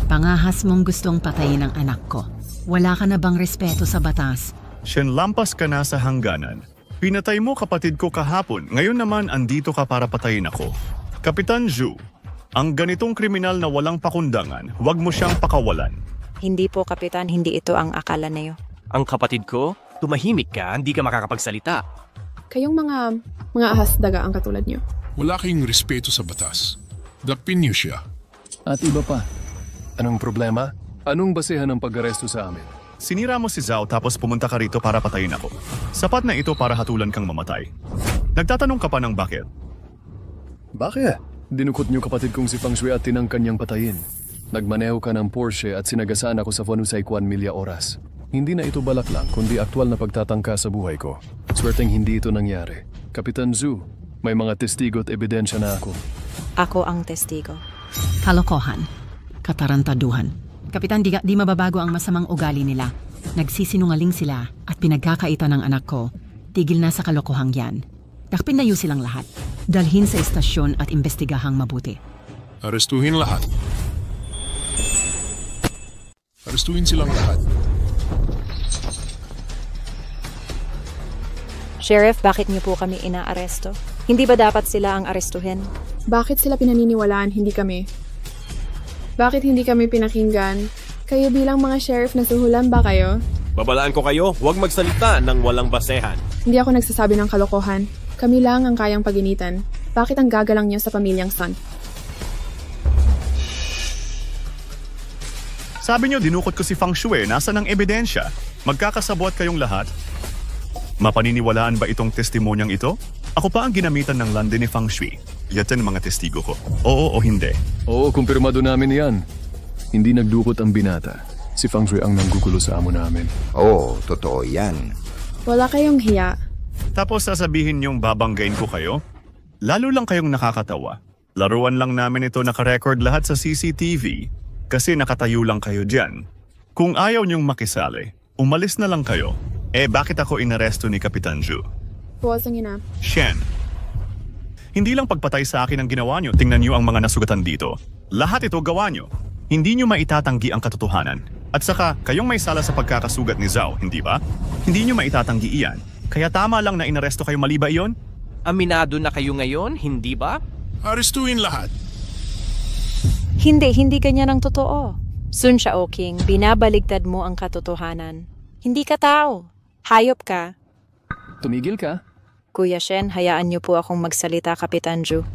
S11: Pangahas mong gustong patayin ang anak ko. Wala ka na bang respeto sa batas?
S5: Shen, lampas ka na sa hangganan. Pinatay mo kapatid ko kahapon. Ngayon naman andito ka para patayin ako. Kapitan Zhu, ang ganitong kriminal na walang pakundangan, huwag mo siyang pakawalan.
S4: Hindi po, Kapitan. Hindi ito ang akala niyo.
S9: Ang kapatid ko? Tumahimik ka, hindi ka makakapagsalita.
S1: Kayong mga ahas daga ang katulad niyo.
S12: Wala kayong respeto sa batas. Dakpin niyo siya.
S3: At iba pa. Anong problema? Anong basehan ng pag-aresto sa amin?
S5: Sinira mo si Zhao tapos pumunta ka rito para patayin ako. Sapat na ito para hatulan kang mamatay. Nagtatanong ka pa ng bakit?
S3: Bakit? Dinukot niyo kapatid kong si Feng Shui at tinangkan niyang patayin. Nagmaneho ka ng Porsche at sinagasaan ako sa Vanusay Kwan Milya oras. Hindi na ito balak lang, kundi aktwal na pagtatangka sa buhay ko. Swerteng hindi ito nangyari. Kapitan Zhu, may mga testigo at ebidensya na ako.
S4: Ako ang testigo.
S11: Kalokohan. Katarantaduhan. Kapitan, di mababago ang masamang ugali nila. Nagsisinungaling sila at pinagkakaitan ng anak ko. Tigil na sa kalokohang yan. Dakpin na silang lahat. Dalhin sa istasyon at imbestigahang mabuti.
S12: Arestuhin lahat. Arestuhin silang lahat.
S4: Sheriff, bakit niyo po kami inaaresto? Hindi ba dapat sila ang arestuhin?
S1: Bakit sila pinaniniwalaan, hindi kami? Bakit hindi kami pinakinggan? Kayo bilang mga sheriff na suhulan ba kayo?
S10: Babalaan ko kayo, huwag magsalita ng walang basehan.
S1: Hindi ako nagsasabi ng kalokohan. Kami lang ang kayang paginitan. Bakit ang gagalang niyo sa pamilyang Sun?
S5: Sabi niyo dinukot ko si Feng Shui, nasa ng ebidensya. Magkakasabwat kayong lahat. Mapaniniwalaan ba itong testimonyang ito? Ako pa ang ginamitan ng lande ni Feng Shui. Yatan mga testigo ko. Oo o hindi.
S3: Oo, kumpirmado namin yan. Hindi nagdukot ang binata. Si Feng Shui ang nanggugulo sa amo namin.
S13: Oo, totoo yan.
S1: Wala kayong hiya.
S5: Tapos sasabihin niyong babanggain ko kayo? Lalo lang kayong nakakatawa. Laruan lang namin ito nakarecord lahat sa CCTV. Kasi nakatayo lang kayo dyan. Kung ayaw niyong makisali, umalis na lang kayo. Bakit ako inaresto ni Kapitan Zhu?
S1: Puwasang ina.
S5: Shen, hindi lang pagpatay sa akin ang ginawa nyo, tingnan nyo ang mga nasugatan dito. Lahat ito gawa nyo. Hindi nyo maitatanggi ang katotohanan. At saka, kayong may sala sa pagkakasugat ni Zhao, hindi ba? Hindi nyo maitatanggi iyan. Kaya tama lang na inaresto kayo, mali ba iyon?
S9: Aminado na kayo ngayon, hindi ba?
S12: Arestuhin lahat.
S4: Hindi ganyan ang totoo. Sun Shaoqing, binabaligtad mo ang katotohanan. Hindi ka tao. Hayop ka.
S3: Tumigil ka.
S4: Kuya Shen, hayaan niyo po akong magsalita, Kapitan Zhu.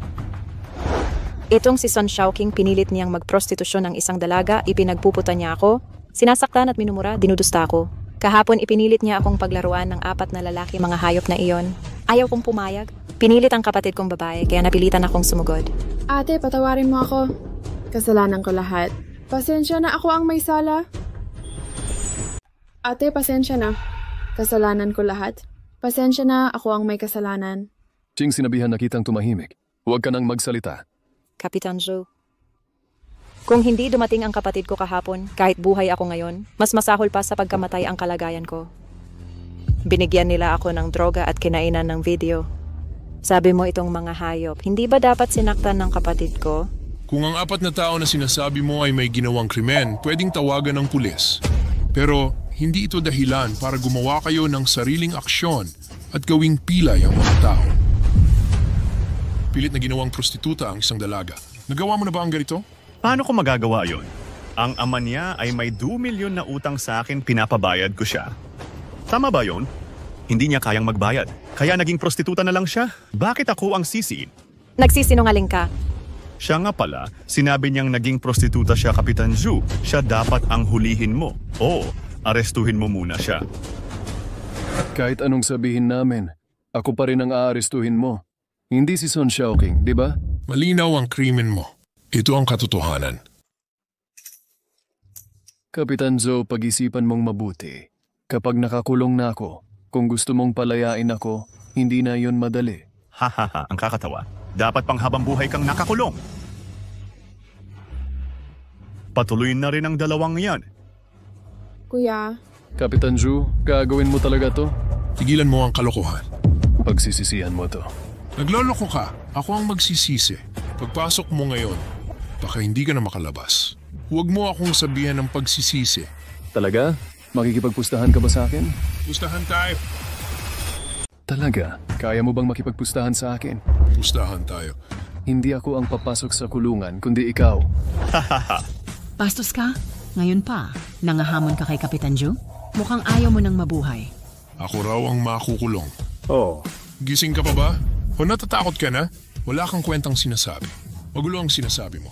S4: Itong si Sun Shaoqing, pinilit niyang magprostitusyon ng isang dalaga, ipinagpuputan niya ako, sinasaktan at minumura, dinudusta ako. Kahapon ipinilit niya akong paglaruan ng 4 na lalaki mga hayop na iyon. Ayaw kong pumayag. Pinilit ang kapatid kong babae, kaya napilitan akong sumugod.
S1: Ate, patawarin mo ako. Kasalanan ko lahat. Pasensya na, ako ang may sala. Ate, pasensya na. Kasalanan ko lahat. Pasensya na, ako ang may kasalanan.
S3: Ching, sinabihan na kitang tumahimik. Huwag ka nang magsalita.
S4: Kapitan Zhu, kung hindi dumating ang kapatid ko kahapon, kahit buhay ako ngayon, mas masahol pa sa pagkamatay ang kalagayan ko. Binigyan nila ako ng droga at kinainan ng video. Sabi mo itong mga hayop, hindi ba dapat sinaktan ng kapatid ko?
S12: Kung ang 4 na tao na sinasabi mo ay may ginawang krimen, pwedeng tawagan ng pulis. Pero hindi ito dahilan para gumawa kayo ng sariling aksyon at gawing pilay ang mga tao. Pilit na ginawang prostituta ang isang dalaga. Nagawa mo na ba ang ganito?
S5: Paano ko magagawa yon? Ang ama niya ay may 2 milyon na utang sa akin, pinapabayad ko siya. Tama ba yon? Hindi niya kayang magbayad. Kaya naging prostituta na lang siya. Bakit ako ang sisi?
S4: Nagsisinungaling ka.
S5: Siya nga pala, sinabi niyang naging prostituta siya, Kapitan Zhu. Siya dapat ang hulihin mo. Oo, arestuhin mo muna siya.
S3: Kahit anong sabihin namin, ako pa rin ang aarestuhin mo. Hindi si Sun Shaoqing, di ba?
S12: Malinaw ang krimen mo. Ito ang katotohanan.
S3: Kapitan Zhou, pag-isipan mong mabuti. Kapag nakakulong na ako, kung gusto mong palayain ako, hindi na yon madali.
S5: Hahaha, ang kakatawa. Dapat pang habang buhay kang nakakulong. Patuloy na rin ang 2 yan.
S1: Kuya.
S3: Kapitan Zhu, gagawin mo talaga to?
S12: Tigilan mo ang kalokohan.
S3: Pagsisisihan mo to.
S12: Nagloloko ka. Ako ang magsisisi. Pagpasok mo ngayon, baka hindi ka na makalabas. Huwag mo akong sabihan ng pagsisisi.
S3: Talaga? Makikipagpustahan ka ba sa akin?
S12: Pustahan tayo.
S3: Talaga? Kaya mo bang makipagpustahan sa akin?
S12: Pustahan tayo.
S3: Hindi ako ang papasok sa kulungan, kundi ikaw.
S11: Bastos ka? Ngayon pa, nangahamon ka kay Kapitan Zhu? Mukhang ayaw mo nang mabuhay.
S12: Ako raw ang makukulong.
S3: Oh.
S12: Gising ka pa ba? O natatakot ka na? Wala kang kwentang sinasabi. Magulo ang sinasabi mo.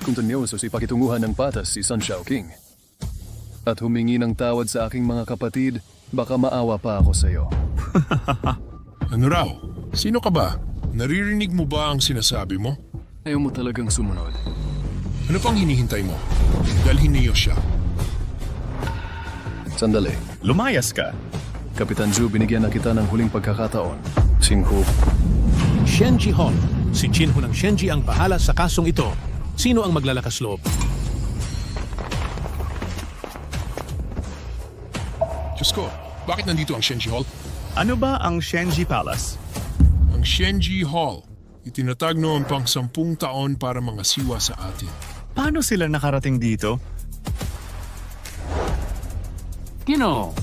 S3: Kung tanyoso si pakitunguhan ng patas si Sun Shaoqing at humingi ng tawad sa aking mga kapatid, baka maawa pa ako sa iyo.
S12: Ano raw? Sino ka ba? Naririnig mo ba ang sinasabi mo?
S3: Ayaw mo talagang sumunod.
S12: Ano pang hinihintay mo? Dalhin niyo siya.
S3: Sandali.
S5: Lumayas ka.
S3: Kapitan Zhu, binigyan na kita ng huling pagkakataon. Xinhu.
S14: Shenji Hall. Si Chinhu ng Shenji ang bahala sa kasong ito. Sino ang maglalakas loob?
S12: Diyos ko, bakit nandito ang Shenji Hall?
S5: Ano ba ang Shenji Palace?
S12: Ang Shenji Hall. Itinatag noon pang 10 taon para mga siwa sa atin.
S5: Paano sila nakarating dito?
S14: Kino?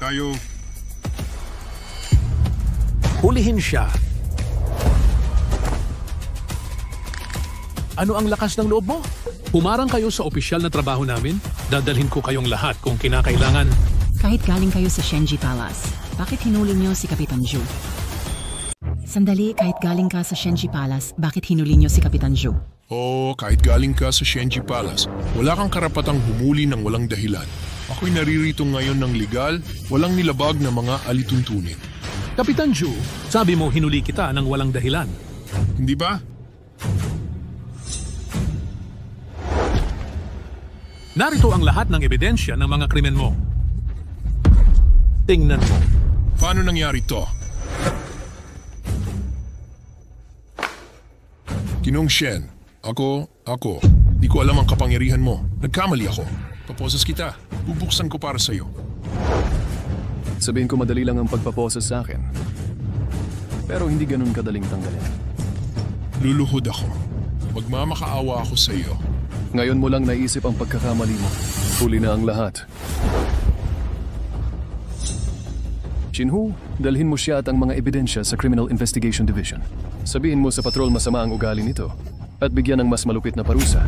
S12: Kayo.
S14: Hulihin siya. Ano ang lakas ng loob mo? Humarang kayo sa opisyal na trabaho namin. Dadalhin ko kayong lahat kung kinakailangan.
S11: Kahit galing kayo sa Shenji Palace, bakit hinuli niyo si Kapitan Zhu? Sandali, kahit galing ka sa Shenji Palace, bakit hinuli niyo si Kapitan Zhu?
S12: Oo, kahit galing ka sa Shenji Palace, wala kang karapatang humuli ng walang dahilan. Ako'y naririto ngayon ng legal, walang nilabag na mga alituntunin.
S14: Kapitan Zhu, sabi mo hinuli kita ng walang dahilan.
S12: Hindi ba?
S14: Narito ang lahat ng ebidensya ng mga krimen mo. Tingnan mo.
S12: Paano nangyari to? Ginong Shen, ako. Di ko alam ang kapangyarihan mo. Nagkamali ako. Paposes kita. Bubuksan ko para sa'yo.
S3: Sabihin ko madali lang ang pagpaposes sa akin. Pero hindi ganun kadaling tanggalin.
S12: Luluhod ako. Magmamakaawa ako sa iyo.
S3: Ngayon mo lang naisip ang pagkakamali mo. Huli na ang lahat. Xinhu, dalhin mo siya at ang mga ebidensya sa Criminal Investigation Division. Sabihin mo sa patrol masama ang ugali nito at bigyan ng mas malupit na parusa.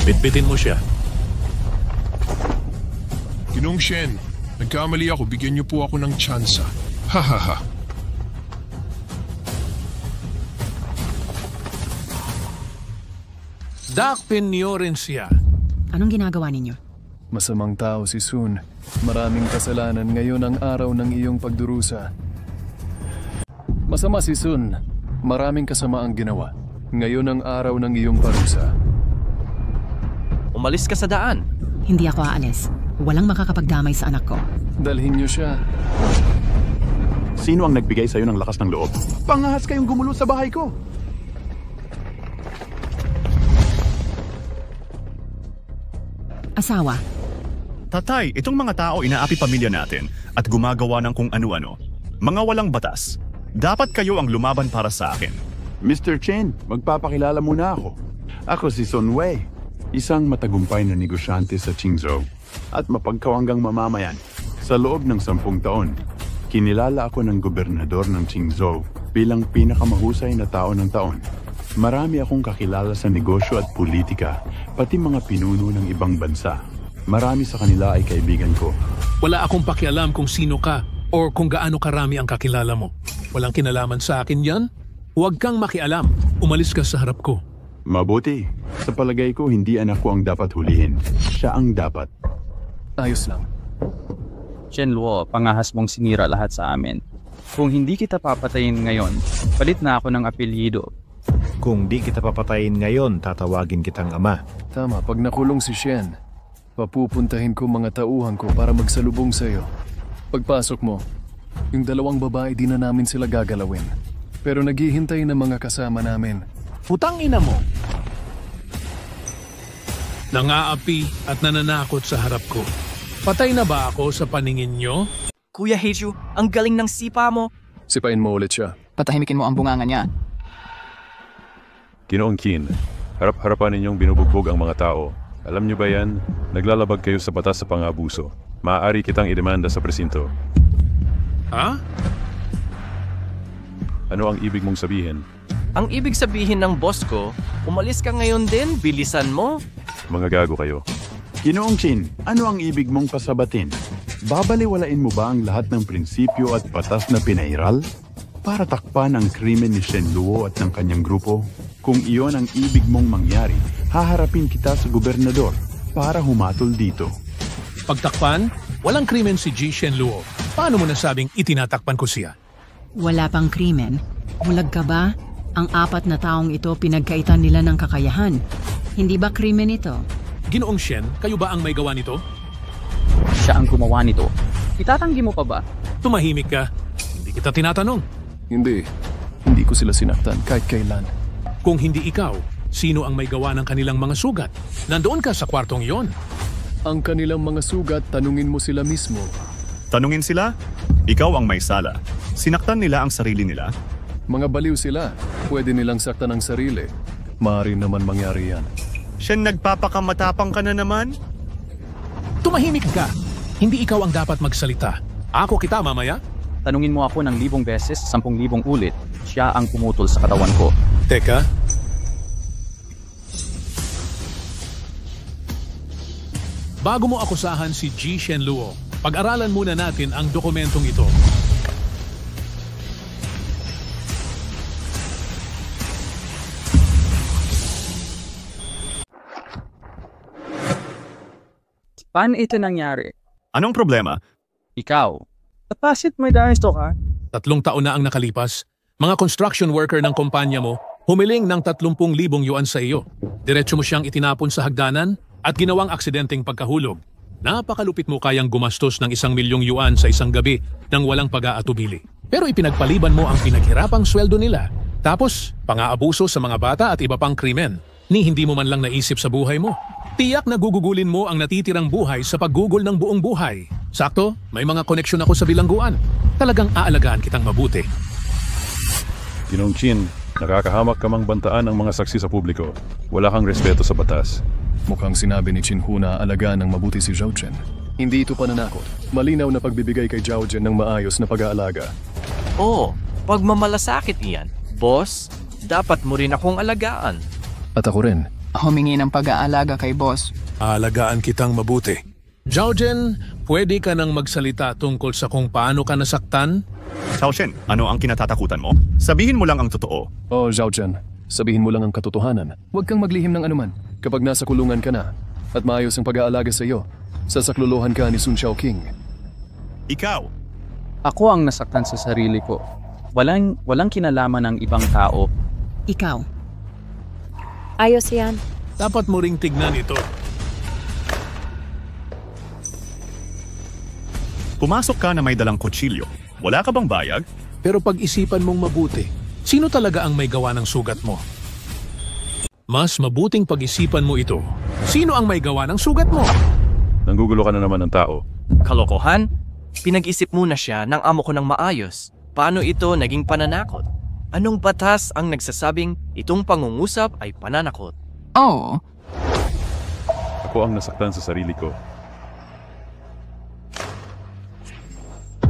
S14: Bitbitin mo siya.
S12: Ginong Shen, Nagkamali ako, bigyan niyo po ako ng tsansa. Hahaha.
S14: Dakpin niyo rin siya.
S11: Anong ginagawa ninyo?
S3: Masamang tao si Sun. Maraming kasalanan ngayon ang araw ng iyong pagdurusa. Masama si Sun. Maraming kasama ang ginawa. Ngayon ang araw ng iyong parusa.
S9: Umalis ka sa daan.
S11: Hindi ako aalis. Walang makakapagdamay sa anak ko.
S3: Dalhin niyo siya.
S15: Sino ang nagbigay sa'yo ng lakas ng loob? Pangahas kayong gumulo sa bahay ko.
S11: Asawa.
S5: Tatay, itong mga tao inaapi pamilya natin at gumagawa ng kung ano-ano. Mga walang batas. Dapat kayo ang lumaban para sa akin.
S15: Mr. Chen, magpapakilala muna ako. Ako si Sun Wei, isang matagumpay na negosyante sa Qingzhou at mapagkawanggang mamamayan. Sa loob ng 10 taon, kinilala ako ng gobernador ng Qingzhou bilang pinakamahusay na tao ng taon. Marami akong kakilala sa negosyo at politika, pati mga pinuno ng ibang bansa. Marami sa kanila ay kaibigan ko.
S14: Wala akong pakialam kung sino ka o kung gaano karami ang kakilala mo. Walang kinalaman sa akin yan. Huwag kang makialam. Umalis ka sa harap ko.
S15: Mabuti. Sa palagay ko, hindi anak ko ang dapat hulihin. Siya ang dapat.
S3: Ayos lang.
S7: Chen Luo, pangahas mong sinira lahat sa amin. Kung hindi kita papatayin ngayon, palit na ako ng apelyido.
S8: Kung di kita papatayin ngayon, tatawagin kitang ama.
S3: Tama, pag nakulong si Shen, papupuntahin ko mga tauhan ko para magsalubong sa'yo. Pagpasok mo, yung 2 babae di na namin sila gagalawin. Pero naghihintay na mga kasama namin.
S14: Putang ina mo! Nangaapi at nananakot sa harap ko. Patay na ba ako sa paningin nyo?
S9: Kuya Heiju, ang galing ng sipa mo.
S3: Sipain mo ulit siya.
S16: Patahimikin mo ang bunganga niya.
S17: Ginoong Qin, harap-harapan ninyong binubugbog ang mga tao. Alam niyo ba yan? Naglalabag kayo sa batas sa pang-abuso. Maaari kitang idemanda sa presinto.
S14: Ha?
S17: Ano ang ibig mong sabihin?
S9: Ang ibig sabihin ng boss ko, umalis ka ngayon din, bilisan mo.
S17: Mga gago kayo.
S15: Ginoong Qin, ano ang ibig mong pasabatin? Babaliwalain mo ba ang lahat ng prinsipyo at batas na pinairal? Para takpan ang krimen ni Shen Luo at ng kanyang grupo? Kung iyon ang ibig mong mangyari, haharapin kita sa gobernador para humatol dito.
S14: Pagtakpan? Walang krimen si Ji Shen Luo. Paano mo nasabing itinatakpan ko siya?
S11: Wala pang krimen. Bulag ka ba? Ang 4 na taong ito pinagkaitan nila ng kakayahan. Hindi ba krimen ito?
S14: Ginoong Shen, kayo ba ang may gawa nito?
S7: Siya ang gumawa nito. Itatanggi mo pa ba?
S14: Tumahimik ka. Hindi kita tinatanong.
S3: Hindi ko sila sinaktan kahit kailan.
S14: Kung hindi ikaw, sino ang may gawa ng kanilang mga sugat? Nandoon ka sa kwartong iyon.
S3: Ang kanilang mga sugat, tanungin mo sila mismo.
S5: Tanungin sila? Ikaw ang may sala. Sinaktan nila ang sarili nila?
S3: Mga baliw sila. Pwede nilang saktan ang sarili. Maaari naman mangyari yan.
S5: Shen, nagpapakamatapang ka na naman?
S14: Tumahimik ka. Hindi ikaw ang dapat magsalita. Ako kita mamaya.
S7: Tanungin mo ako ng 1,000 beses, 10,000 ulit. Siya ang pumutol sa katawan ko.
S14: Teka. Bago mo akusahan si Ji Shen Luo, pag-aralan muna natin ang dokumentong ito.
S7: Paano ito nangyari?
S5: Anong problema?
S7: Ikaw. Tapasit may dahil ka?
S14: 3 taon na ang nakalipas. Mga construction worker ng kumpanya mo humiling ng 30,000 yuan sa iyo. Diretso mo siyang itinapon sa hagdanan at ginawang aksidenteng pagkahulog. Napakalupit mo kayang gumastos ng 1,000,000 yuan sa isang gabi nang walang pag-aatubili. Pero ipinagpaliban mo ang pinaghirapang sweldo nila. Tapos, pang-aabuso sa mga bata at iba pang krimen. Ni hindi mo man lang naisip sa buhay mo. Tiyak na gugugulin mo ang natitirang buhay sa paggugol ng buong buhay. Sakto, may mga koneksyon ako sa bilangguan. Talagang aalagaan kitang mabuti.
S17: Ginoong Qin, nakakahamak ka mang bantaan ang mga saksi sa publiko. Wala kang respeto sa batas.
S3: Mukhang sinabi ni Qin Hu na alagaan ng mabuti si Zhao Chen. Hindi ito pananakot. Malinaw na pagbibigay kay Zhao Chen ng maayos na pag-aalaga.
S9: Oo, pagmamalasakit iyan. Boss, dapat mo rin akong alagaan.
S3: At ako rin.
S16: Humingi ng pag-aalaga kay boss.
S14: Aalagaan kitang mabuti. Zhaojen, pwede ka nang magsalita tungkol sa kung paano ka nasaktan?
S5: Xiaoshen, ano ang kinatatakutan mo? Sabihin mo lang ang totoo.
S3: Oh, Zhaojen, sabihin mo lang ang katotohanan. Huwag kang maglihim ng anuman. Kapag nasa kulungan ka na at maayos ang pag-aalaga sa iyo, sasaklolohan ka ni Sun Shaoqing.
S5: Ikaw?
S7: Ako ang nasaktan sa sarili ko. Walang kinalaman ng ibang tao.
S11: Ikaw.
S4: Ayos yan.
S14: Dapat mo ring tignan ito.
S5: Pumasok ka na may dalang kutsilyo. Wala ka bang bayag?
S14: Pero pag-isipan mong mabuti, sino talaga ang may gawa ng sugat mo? Mas mabuting pag-isipan mo ito. Sino ang may gawa ng sugat mo?
S17: Nanggugulo ka na naman ng tao.
S9: Kalokohan? Pinag-isip muna siya ng amo ko ng maayos. Paano ito naging pananakot? Anong batas ang nagsasabing itong pangungusap ay pananakot?
S11: Oh.
S17: Ako ang nasaktan sa sarili ko.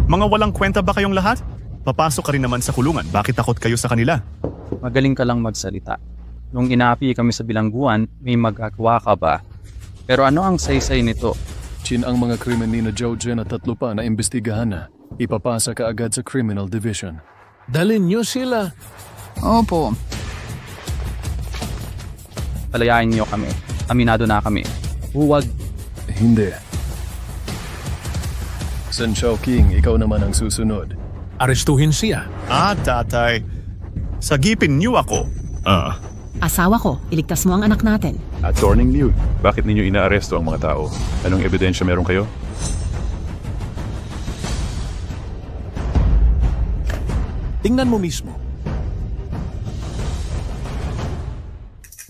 S5: Mga walang kwenta ba kayong lahat? Papasok ka rin naman sa kulungan. Bakit takot kayo sa kanila?
S7: Magaling ka lang magsalita. Nung inaapi kami sa bilangguan, may magagawa ka ba? Pero ano ang saysay nito?
S3: Chin ang mga krimen ni na Zhaojen at 3 pa na imbestigahan na. Ipapasa ka agad sa Criminal Division.
S14: Dalhin niyo sila.
S11: Opo.
S7: Palayain niyo kami. Aminado na kami. Huwag.
S3: Hindi. Sun Shaoqing, ikaw naman ang susunod.
S14: Arestuhin siya.
S5: Tatay. Sagipin niyo ako.
S11: Asawa ko, iligtas mo ang anak natin.
S17: Attorney Liu, bakit ninyo inaaresto ang mga tao? Anong ebidensya meron kayo?
S14: Tingnan mo mismo.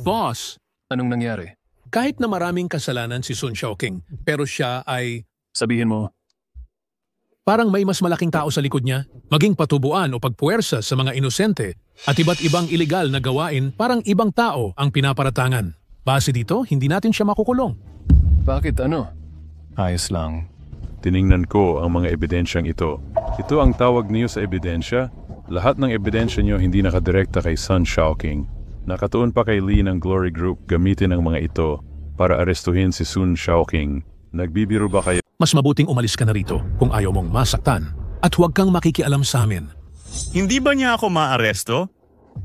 S14: Boss,
S3: anong nangyari?
S14: Kahit na maraming kasalanan si Sun Shaoqing, pero siya ay...
S3: Sabihin mo.
S14: Parang may mas malaking tao sa likod niya, maging patubuan o pagpuwersa sa mga inosente at iba't ibang ilegal na gawain parang ibang tao ang pinaparatangan. Base dito, hindi natin siya makukulong.
S3: Bakit ano? Ayos lang.
S17: Tiningnan ko ang mga ebidensyang ito. Ito ang tawag niyo sa ebidensya. Lahat ng ebidensya niyo hindi nakadirekta kay Sun Shaoqing. Nakatuon pa kay Lee ng Glory Group gamitin ang mga ito para arestuhin si Sun Shaoqing. Nagbibiro ba kayo?
S14: Mas mabuting umalis ka na rito kung ayaw mong masaktan at huwag kang makikialam sa amin.
S5: Hindi ba niya ako maaresto?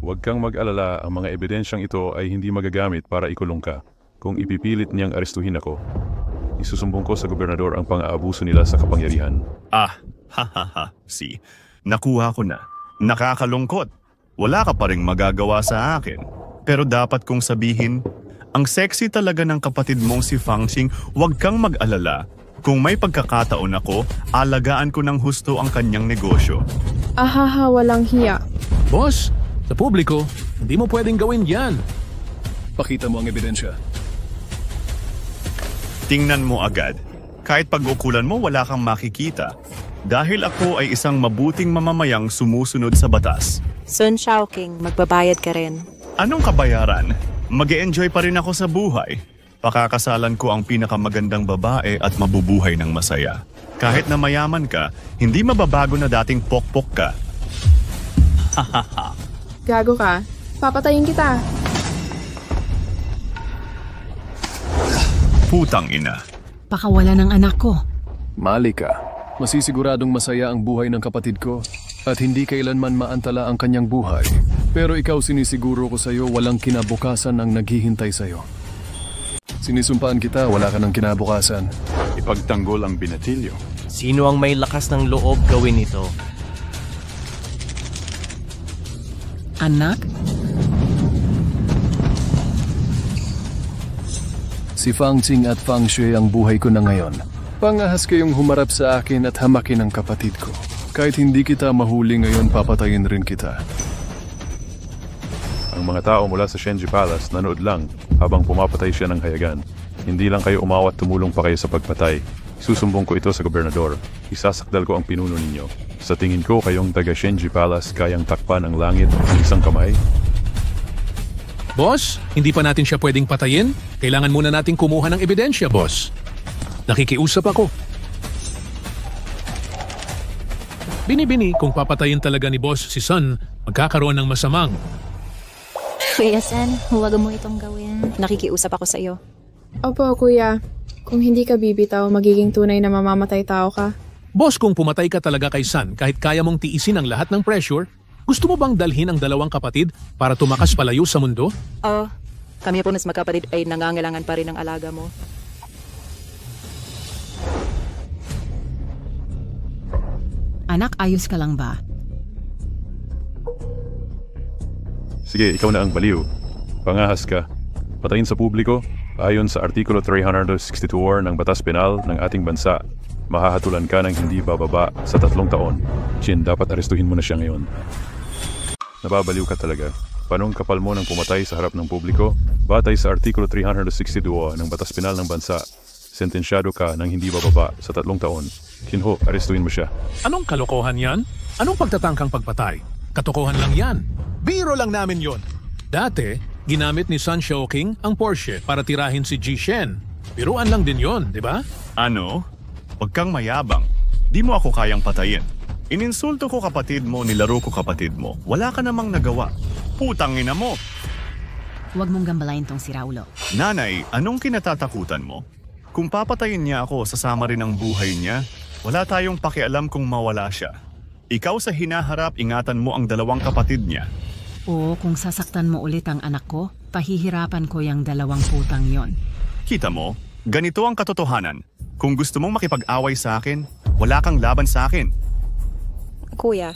S17: Huwag kang mag-alala, ang mga ebidensyang ito ay hindi magagamit para ikulong ka. Kung ipipilit niyang arestuhin ako, isusumbong ko sa gobernador ang pang-aabuso nila sa kapangyarihan.
S5: See, nakuha ko na. Nakakalungkot. Wala ka pa ring magagawa sa akin. Pero dapat kong sabihin, ang sexy talaga ng kapatid mong si Fangxing, huwag kang mag-alala. Kung may pagkakataon ako, alagaan ko ng husto ang kanyang negosyo.
S1: Walang hiya.
S14: Boss, sa publiko, hindi mo pwedeng gawin yan.
S3: Pakita mo ang ebidensya.
S5: Tingnan mo agad. Kahit pag-ukulan mo, wala kang makikita. Dahil ako ay isang mabuting mamamayang sumusunod sa batas.
S4: Sun Shaoqing, magbabayad ka rin.
S5: Anong kabayaran? Mag-e-enjoy pa rin ako sa buhay. Pakakasalan ko ang pinakamagandang babae at mabubuhay ng masaya. Kahit na mayaman ka, hindi mababago na dating pokpok ka.
S1: Gago ka. Papatayin kita.
S5: Putang ina.
S11: Pakawala ng anak ko.
S3: Mali ka. Masisiguradong masaya ang buhay ng kapatid ko at hindi kailanman maantala ang kanyang buhay. Pero ikaw sinisiguro ko sa'yo walang kinabukasan ang naghihintay sa'yo. Sinisumpaan kita, wala ka ng kinabukasan.
S15: Ipagtanggol ang binatilyo.
S9: Sino ang may lakas ng loob gawin ito?
S11: Anak?
S3: Si Fangxing at Fang Xue ang buhay ko na ngayon. Pangahas kayong humarap sa akin at hamakin ang kapatid ko. Kahit hindi kita mahuli ngayon, papatayin rin kita.
S17: Ang mga tao mula sa Shenji Palace nanood lang habang pumapatay siya ng hayagan. Hindi lang kayo umawat, tumulong pa kayo sa pagpatay. Isusumbong ko ito sa gobernador. Isasakdal ko ang pinuno ninyo. Sa tingin ko, kayong taga Shenji Palace kayang takpan ang langit ng isang kamay?
S14: Boss, hindi pa natin siya pwedeng patayin. Kailangan muna nating kumuha ng ebidensya, boss. Nakikiusap ako. Bini-bini kung papatayin talaga ni boss si Sun, magkakaroon ng masamang.
S4: Kuya Sen, huwag mo itong gawin. Nakikiusap ako sa iyo.
S1: Opo, kuya. Kung hindi ka bibitaw, magiging tunay na mamamatay tao ka.
S14: Boss, kung pumatay ka talaga kay Sun kahit kaya mong tiisin ang lahat ng pressure, gusto mo bang dalhin ang dalawang kapatid para tumakas palayo sa mundo?
S4: Kami po nas magkapatid ay nangangailangan pa rin ng alaga mo.
S11: Anak, ayos ka lang ba?
S17: Sige, ikaw na ang baliw. Pangahas ka. Patayin sa publiko, ayon sa Artikulo 362 ng Batas Penal ng ating bansa. Mahahatulan ka ng hindi bababa sa 3 taon. Chin, dapat arestuhin mo na siya ngayon. Nababaliw ka talaga. Panong kapal mo ng pumatay sa harap ng publiko, batay sa Artikulo 362 ng Batas Penal ng bansa. Sentensyado ka ng hindi bababa sa 3 taon. Kinho, arestuhin mo siya.
S14: Anong kalokohan yan? Anong pagtatangkang pagpatay? Katokohan lang yan. Biro lang namin yon. Dati, ginamit ni Sun Xiaoqing ang Porsche para tirahin si Ji Shen. Biruan lang din yon, di ba?
S5: Ano? Huwag kang mayabang. Di mo ako kayang patayin. Ininsulto ko kapatid mo, nilaro ko kapatid mo. Wala ka namang nagawa. Putang ina mo.
S11: Huwag mong gambalain tong si Raulo.
S5: Nanay, anong kinatatakutan mo? Kung papatayin niya ako, sasama rin ang buhay niya. Wala tayong pakialam kung mawala siya. Ikaw sa hinaharap, ingatan mo ang 2 kapatid niya.
S11: Oo, kung sasaktan mo ulit ang anak ko, pahihirapan ko yung 2 putang yon.
S5: Kita mo, ganito ang katotohanan. Kung gusto mong makipag-away sa akin, wala kang laban sa akin.
S4: Kuya,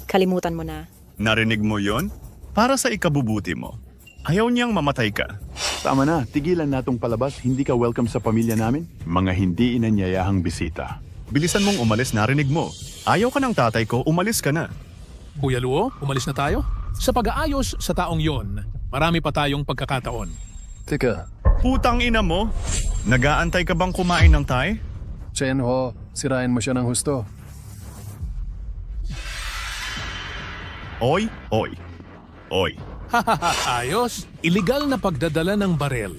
S4: kalimutan mo na.
S5: Narinig mo yon? Para sa ikabubuti mo. Ayaw niyang mamatay ka.
S15: Tama na, tigilan natong palabas. Hindi ka welcome sa pamilya namin. Mga hindi inanyayahang bisita.
S5: Bilisan mong umalis, narinig mo. Ayaw ka ng tatay ko, umalis ka na.
S14: Kuya Luo, umalis na tayo? Sa pag-aayos sa taong yon, marami pa tayong pagkakataon.
S3: Teka.
S5: Putang ina mo? Nagaantay ka bang kumain ng Thai?
S3: Chen Ho, sirain mo siya ng husto.
S5: Oy, oy, oy.
S14: Ayos, iligal na pagdadala ng barel.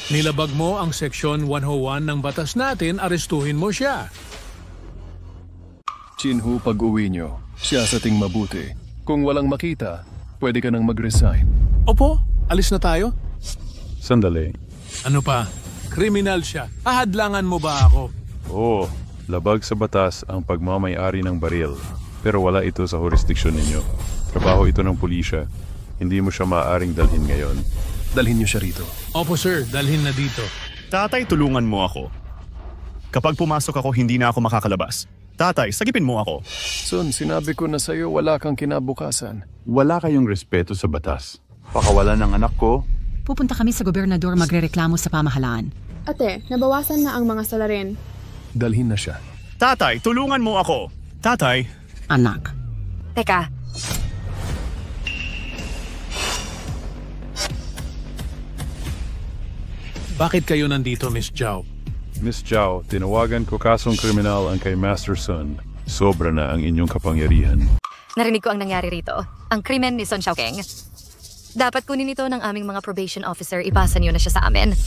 S14: Nilabag mo ang Seksyon 101 ng batas natin, arestuhin mo siya.
S3: Chinhu, pag-uwi nyo, siyasating mabuti. Kung walang makita, pwede ka nang mag-resign.
S14: Opo, alis na tayo?
S17: Sandali.
S14: Ano pa? Kriminal siya. Ahadlangan mo ba ako?
S17: Oo, labag sa batas ang pagmamay-ari ng baril. Pero wala ito sa jurisdiksyon ninyo. Trabaho ito ng pulisya. Hindi mo siya maaaring dalhin ngayon.
S3: Dalhin niyo siya rito.
S14: Opo sir, dalhin na dito.
S5: Tatay, tulungan mo ako. Kapag pumasok ako, hindi na ako makakalabas. Tatay, sagipin mo ako.
S3: Son, sinabi ko na sa'yo wala kang kinabukasan.
S15: Wala kayong respeto sa batas. Pakawalan ng anak ko.
S11: Pupunta kami sa gobernador magrereklamo sa pamahalaan.
S1: Ate, nabawasan na ang mga salarin.
S3: Dalhin na siya.
S5: Tatay, tulungan mo ako. Tatay.
S11: Anak.
S16: Teka.
S14: Bakit kayo nandito, Miss Zhao?
S17: Miss Zhao, tinawagan ko kasong kriminal ang kay Master Sun. Sobra na ang inyong kapangyarihan.
S16: Narinig ko ang nangyari rito. Ang krimen ni Sun Xiaoqing. Dapat kunin ito ng aming mga probation officer. Ipasa niyo na siya sa amin.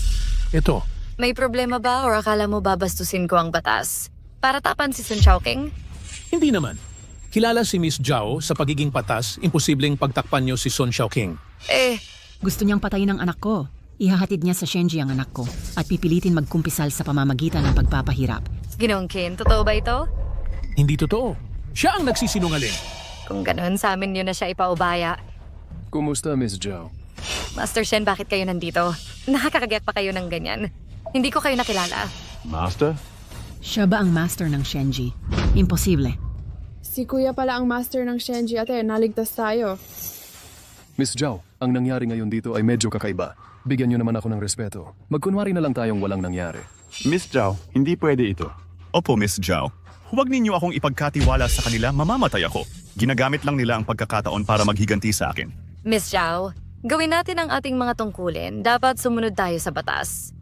S14: Ito.
S16: May problema ba o akala mo babastusin ko ang batas? Para tapan si Sun Xiaoqing?
S14: Hindi naman. Kilala si Miss Zhao sa pagiging patas, imposibleng pagtakpan niyo si Sun Xiaoqing.
S11: Gusto niyang patayin ang anak ko. Ihahatid niya sa Shenji ang anak ko at pipilitin magkumpisal sa pamamagitan ng pagpapahirap.
S16: Ginoong Kin, totoo ba ito?
S14: Hindi totoo. Siya ang nagsisinungaling.
S16: Kung ganoon, sa amin niyo na siya ipaubaya.
S3: Kumusta, Miss Zhao?
S16: Master Shen, bakit kayo nandito? Nakakagayak pa kayo ng ganyan. Hindi ko kayo nakilala.
S15: Master?
S11: Siya ba ang master ng Shenji? Imposible.
S1: Si kuya pala ang master ng Shenji, ate. Naligtas tayo.
S3: Miss Zhao, ang nangyari ngayon dito ay medyo kakaiba. Bigyan niyo naman ako ng respeto. Magkunwari na lang tayong walang nangyari.
S15: Miss Zhao, hindi pwede ito.
S5: Opo, Miss Zhao. Huwag ninyo akong ipagkatiwala sa kanila, mamamatay ako. Ginagamit lang nila ang pagkakataon para maghiganti sa akin.
S16: Miss Zhao, gawin natin ang ating mga tungkulin. Dapat sumunod tayo sa batas.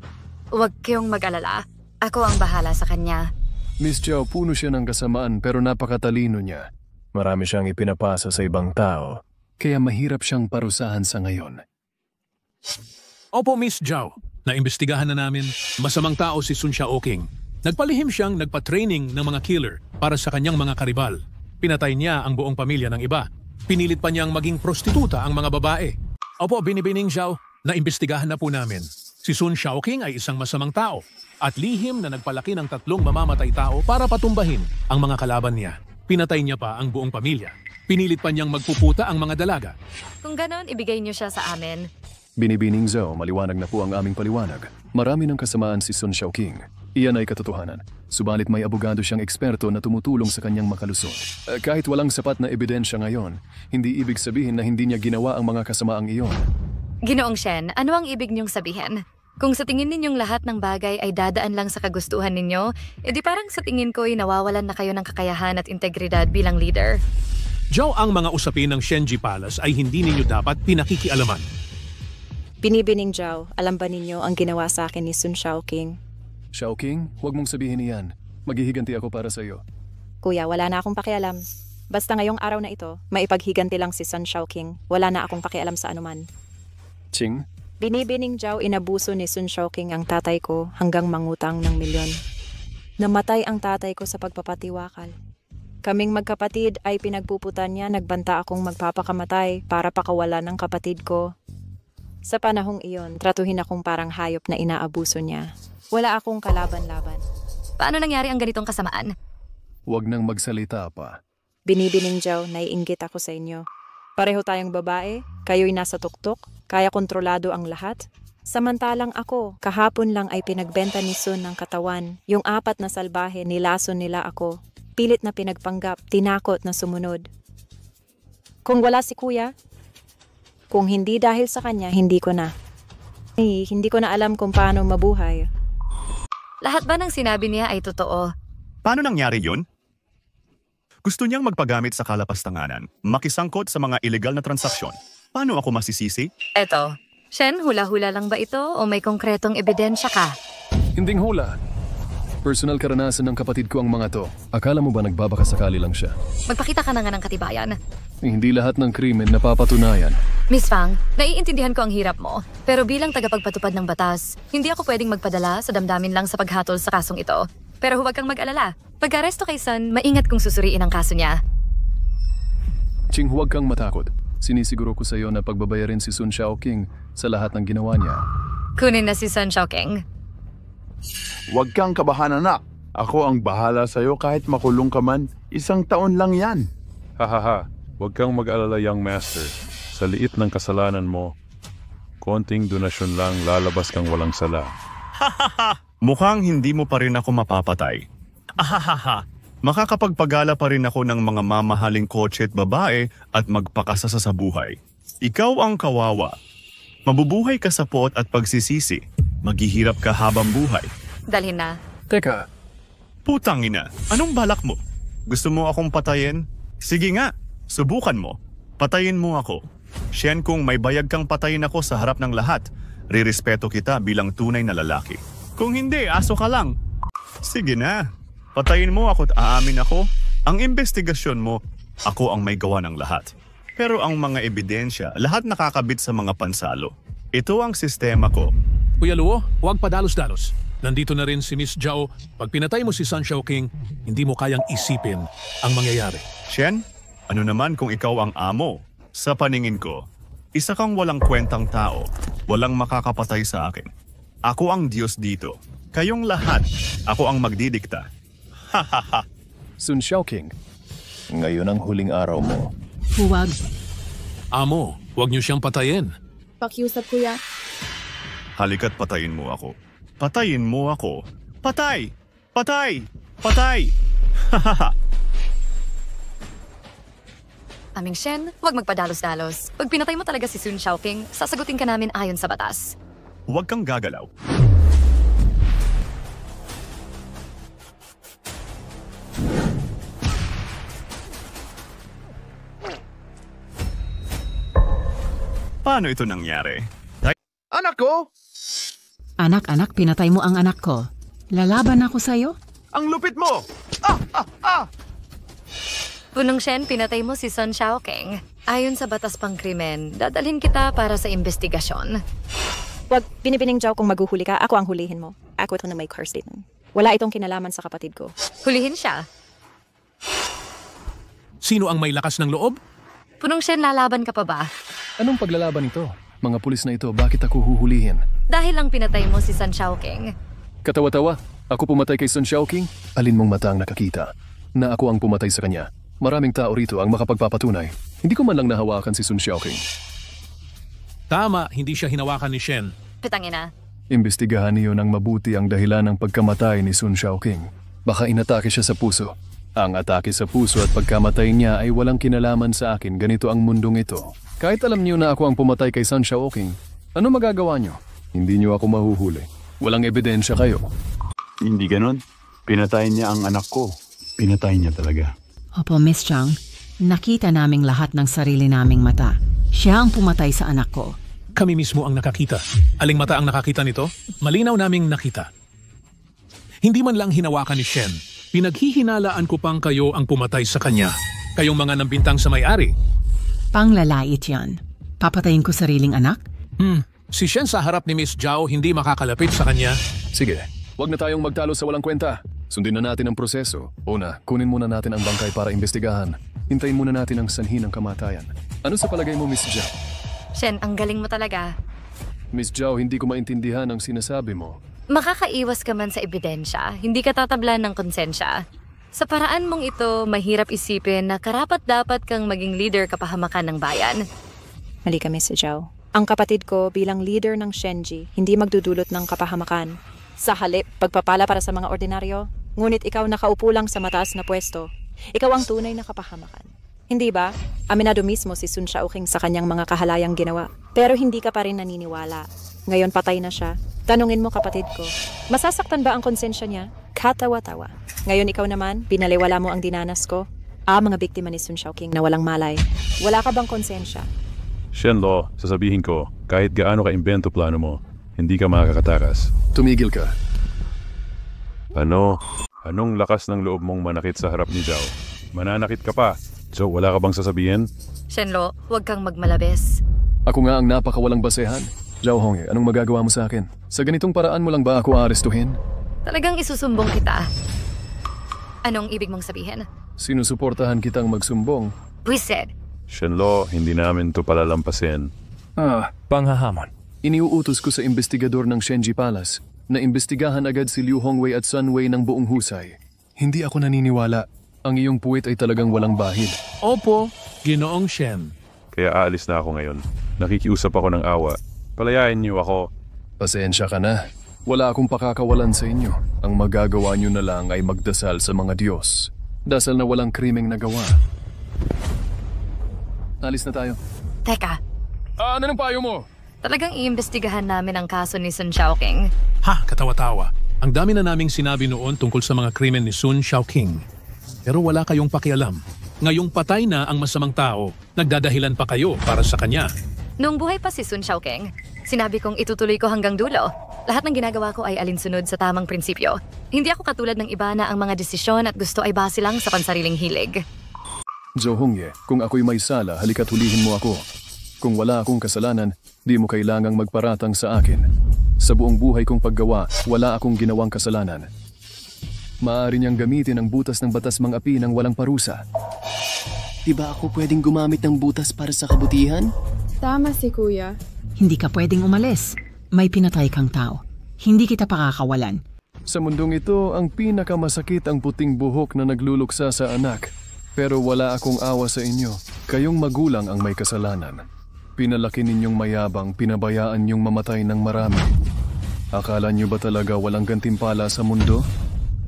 S16: Huwag kayong mag-alala. Ako ang bahala sa kanya.
S3: Miss Zhao, puno siya ng kasamaan pero napakatalino niya. Marami siyang ipinapasa sa ibang tao. Kaya mahirap siyang parusahan sa ngayon.
S14: Opo, Miss Zhao. Naimbestigahan na namin. Masamang tao si Sun Xiaoqing. Nagpalihim siyang nagpa-training ng mga killer para sa kanyang mga karibal. Pinatay niya ang buong pamilya ng iba. Pinilit pa niyang maging prostituta ang mga babae. Opo, Binibining Zhao. Naimbestigahan na po namin. Si Sun Shaoqing ay isang masamang tao at lihim na nagpalaki ng 3 mamamatay tao para patumbahin ang mga kalaban niya. Pinatay niya pa ang buong pamilya. Pinilit pa niyang magpuputa ang mga dalaga.
S16: Kung ganon, ibigay niyo siya sa amin.
S3: Binibining Zhao, maliwanag na po ang aming paliwanag. Marami ng kasamaan si Sun Shaoqing. Iyan ay katotohanan. Subalit may abogado siyang eksperto na tumutulong sa kanyang makalusot. Kahit walang sapat na ebidensya ngayon, hindi ibig sabihin na hindi niya ginawa ang mga kasamaang iyon.
S16: Ginoong Shen, ano ang ibig niyong sabihin? Kung sa tingin ninyong lahat ng bagay ay dadaan lang sa kagustuhan ninyo, edi parang sa tingin ko'y nawawalan na kayo ng kakayahan at integridad bilang leader.
S14: Zhao, ang mga usapin ng Shenji Palace ay hindi ninyo dapat pinakikialaman.
S4: Binibining Zhao, alam ba ninyo ang ginawa sa akin ni Sun Shaoqing?
S3: Shaoqing, huwag mong sabihin iyan. Maghihiganti ako para sa iyo.
S4: Kuya, wala na akong pakialam. Basta ngayong araw na ito, maipaghiganti lang si Sun Shaoqing. Wala na akong pakialam sa anuman.
S3: Ching?
S4: Binibining Zhao, inabuso ni Sun Shaoqing ang tatay ko hanggang mangutang ng milyon. Namatay ang tatay ko sa pagpapatiwakal. Kaming magkapatid ay pinagpuputan niya, nagbanta akong magpapakamatay para pakawalan ng kapatid ko. Sa panahong iyon, tratuhin akong parang hayop na inaabuso niya. Wala akong kalaban-laban.
S16: Paano nangyari ang ganitong kasamaan?
S3: Huwag nang magsalita pa.
S4: Binibining Zhao, naiinggit ako sa inyo. Pareho tayong babae, kayo'y nasa tuktok, kaya kontrolado ang lahat. Samantalang ako, kahapon lang ay pinagbenta ni Sun ng katawan. Yung 4 na salbahe, nilason nila ako. Pilit na pinagpanggap, tinakot na sumunod. Kung wala si Kuya, kung hindi dahil sa kanya, hindi ko na. Hindi ko na alam kung paano mabuhay.
S16: Lahat ba ng sinabi niya ay totoo?
S5: Paano nangyari yun? Gusto niyang magpagamit sa kalapastanganan, makisangkot sa mga illegal na transaksyon. Paano ako masisisi?
S16: Eto, Shen, hula-hula lang ba ito o may konkretong ebidensya ka?
S3: Hinding hula. Personal karanasan ng kapatid ko ang mga to. Akala mo ba nagbabakasakali lang siya?
S16: Magpakita ka na nga ng katibayan.
S3: Hindi lahat ng krimen napapatunayan.
S16: Miss Fang, naiintindihan ko ang hirap mo. Pero bilang tagapagpatupad ng batas, hindi ako pwedeng magpadala sa damdamin lang sa paghatol sa kasong ito. Pero huwag kang mag-alala. Pag-aresto kay Sun, maingat kong susuriin ang kaso niya.
S3: Ching, huwag kang matakot. Sinisiguro ko sa iyo na pagbabayarin si Sun Shaoqing sa lahat ng ginawa niya.
S16: Kunin na si Sun Shaoqing.
S15: Huwag kang kabahan, anak. Ako ang bahala sa'yo kahit makulong ka man. 1 taon lang yan.
S17: Hahaha, huwag kang mag-alala, young master. Sa liit ng kasalanan mo, konting donasyon lang, lalabas kang walang sala.
S5: Hahaha, mukhang hindi mo pa rin ako mapapatay. Ahahaha, makakapagpagala pa rin ako ng mga mamahaling kotse at babae at magpakasasa sa buhay. Ikaw ang kawawa. Mabubuhay ka sa pot at pagsisisi. Maghihirap ka habang buhay.
S16: Dalhin na.
S3: Teka.
S5: Putang ina, anong balak mo? Gusto mo akong patayin? Sige nga, subukan mo. Patayin mo ako. Shen, kung may bayag kang patayin ako sa harap ng lahat, rirespeto kita bilang tunay na lalaki. Kung hindi, aso ka lang. Sige na, patayin mo ako at aamin ako. Ang investigasyon mo, ako ang may gawa ng lahat. Pero ang mga ebidensya, lahat nakakabit sa mga pansalo. Ito ang sistema ko.
S14: Kuya Luo, huwag padalos-dalos. Nandito na rin si Miss Zhao. Pag pinatay mo si Sun Shaoqing, hindi mo kayang isipin ang mangyayari.
S5: Shen, ano naman kung ikaw ang amo? Sa paningin ko, isa kang walang kwentang tao, walang makakapatay sa akin. Ako ang Diyos dito. Kayong lahat, ako ang magdidikta. Hahaha.
S3: Sun Shaoqing, ngayon ang huling araw mo.
S11: Huwag.
S14: Amo, huwag niyo siyang patayin.
S1: Pakiusap, Kuya.
S5: Halika't patayin mo ako. Patayin mo ako. Patay! Patay! Patay! Hahaha.
S16: Aming Shen, huwag magpadalos-dalos. Pag pinatay mo talaga si Sun Shaoqing, sasagutin ka namin ayon sa batas.
S5: Huwag kang gagalaw. Paano ito nangyari?
S15: Anak ko!
S11: Anak-anak, pinatay mo ang anak ko. Lalaban ako sa'yo?
S15: Ang lupit mo!
S16: Punong Shen, pinatay mo si Sun Shaoqing. Ayon sa batas pangkrimen, dadalhin kita para sa investigasyon.
S4: Wag, binibining Zhao, kung maghuhuli ka, ako ang hulihin mo. Ako ito na may car statement. Wala itong kinalaman sa kapatid ko.
S16: Hulihin siya.
S14: Sino ang may lakas ng loob?
S16: Punong Shen, lalaban ka pa ba?
S3: Anong paglalaban ito? Mga pulis na ito, bakit ako huhulihin?
S16: Dahil lang pinatay mo si Sun Shaoking.
S3: Katawa-tawa, ako pumatay kay Sun Shaoking? Alin mong mata ang nakakita na ako ang pumatay sa kanya? Maraming tao rito ang makapagpapatunay. Hindi ko man lang nahawakan si Sun Shaoking.
S14: Tama, hindi siya hinawakan ni Shen.
S16: Pitangina.
S3: Imbestigahan niyo ng mabuti ang dahilan ng pagkamatay ni Sun Shaoking. Baka inatake siya sa puso. Ang atake sa puso at pagkamatay niya ay walang kinalaman sa akin. Ganito ang mundong ito. Kahit alam niyo na ako ang pumatay kay Sun Shaoking, ano magagawa niyo? Hindi niyo ako mahuhuli. Walang ebidensya kayo.
S15: Hindi ganon. Pinatay niya ang anak ko. Pinatay niya talaga.
S11: Opo, Miss Chang. Nakita naming lahat ng sarili naming mata. Siya ang pumatay sa anak ko.
S14: Kami mismo ang nakakita. Aling mata ang nakakita nito? Malinaw naming nakita. Hindi man lang hinawakan ni Shen. Pinaghihinalaan ko pang kayo ang pumatay sa kanya. Kayong mga nambintang sa may-ari.
S11: Panglalait yan. Papatayin ko sariling anak?
S14: Si Shen sa harap ni Miss Zhao hindi makakalapit sa kanya.
S3: Sige, wag na tayong magtalo sa walang kwenta. Sundin na natin ang proseso. Una, kunin muna natin ang bangkay para imbestigahan. Hintayin muna natin ang sanhi ng kamatayan. Ano sa palagay mo, Miss Zhao?
S16: Shen, ang galing mo talaga.
S3: Miss Zhao, hindi ko maintindihan ang sinasabi mo.
S16: Makakaiwas ka man sa ebidensya, hindi ka tatablan ng konsensya. Sa paraan mong ito, mahirap isipin na karapat-dapat kang maging leader kapahamakan ng bayan.
S4: Mali ka, Miss Zhao. Ang kapatid ko bilang leader ng Shenji, hindi magdudulot ng kapahamakan. Sa halip, pagpapala para sa mga ordinaryo, ngunit ikaw nakaupo lang sa mataas na pwesto. Ikaw ang tunay na kapahamakan. Hindi ba? Aminado mismo si Sun Shaoking sa kanyang mga kahalayang ginawa. Pero hindi ka pa rin naniniwala. Ngayon patay na siya. Tanungin mo kapatid ko, masasaktan ba ang konsensya niya? Katawa-tawa. Ngayon ikaw naman, binaliwala mo ang dinanas ko. Mga biktima ni Sun Shaoking na walang malay. Wala ka bang konsensya?
S17: Shenlo, sasabihin ko, kahit gaano ka-imbento plano mo, hindi ka makakatakas.
S3: Tumigil ka.
S17: Ano? Anong lakas ng loob mong manakit sa harap ni Zhao? Mananakit ka pa. So, wala ka bang sasabihin?
S16: Shenlo, huwag kang magmalabis.
S3: Ako nga ang napakawalang basehan. Zhao Hongye, anong magagawa mo sa akin? Sa ganitong paraan mo lang ba ako aarestuhin?
S16: Talagang isusumbong kita. Anong ibig mong sabihin?
S3: Sinusuportahan kitang magsumbong.
S16: Buisit.
S17: Shenlo, hindi namin to palalampasin.
S3: Panghahamon. Iniuutos ko sa investigador ng Shenji Palace na imbestigahan agad si Liu Hongwei at Sun Wei ng buong husay. Hindi ako naniniwala. Ang iyong puwit ay talagang walang bahid.
S14: Opo, Ginoong Shen.
S17: Kaya aalis na ako ngayon. Nakikiusap ako ng awa. Palayain niyo ako.
S3: Pasensya ka na. Wala akong pakakawalan sa inyo. Ang magagawa niyo na lang ay magdasal sa mga Diyos. Dasal na walang krimeng nagawa. Alis na tayo.
S16: Teka.
S3: Ano ng payo mo?
S16: Talagang iimbestigahan namin ang kaso ni Sun Shaoking.
S14: Ha, katawa-tawa. Ang dami na naming sinabi noon tungkol sa mga krimen ni Sun Shaoking. Pero wala kayong pakialam. Ngayong patay na ang masamang tao, nagdadahilan pa kayo para sa kanya.
S16: Noong buhay pa si Sun Shaoking, sinabi kong itutuloy ko hanggang dulo. Lahat ng ginagawa ko ay alinsunod sa tamang prinsipyo. Hindi ako katulad ng iba na ang mga desisyon at gusto ay base lang sa pansariling hilig.
S3: Zhao Hongye, kung ako'y may sala, halika't hulihin mo ako. Kung wala akong kasalanan, di mo kailangang magparatang sa akin. Sa buong buhay kong paggawa, wala akong ginawang kasalanan. Maaari niyang gamitin ang butas ng batas mang-api ng walang parusa.
S18: Di ba ako pwedeng gumamit ng butas para sa kabutihan?
S1: Tama si Kuya.
S11: Hindi ka pwedeng umalis. May pinatay kang tao. Hindi kita pakakawalan.
S3: Sa mundong ito, ang pinakamasakit ang puting buhok na nagluluksa sa anak. Pero wala akong awa sa inyo. Kayong magulang ang may kasalanan. Pinalaki ninyong mayabang, pinabayaan niyong mamatay ng marami. Akala niyo ba talaga walang gantimpala sa mundo?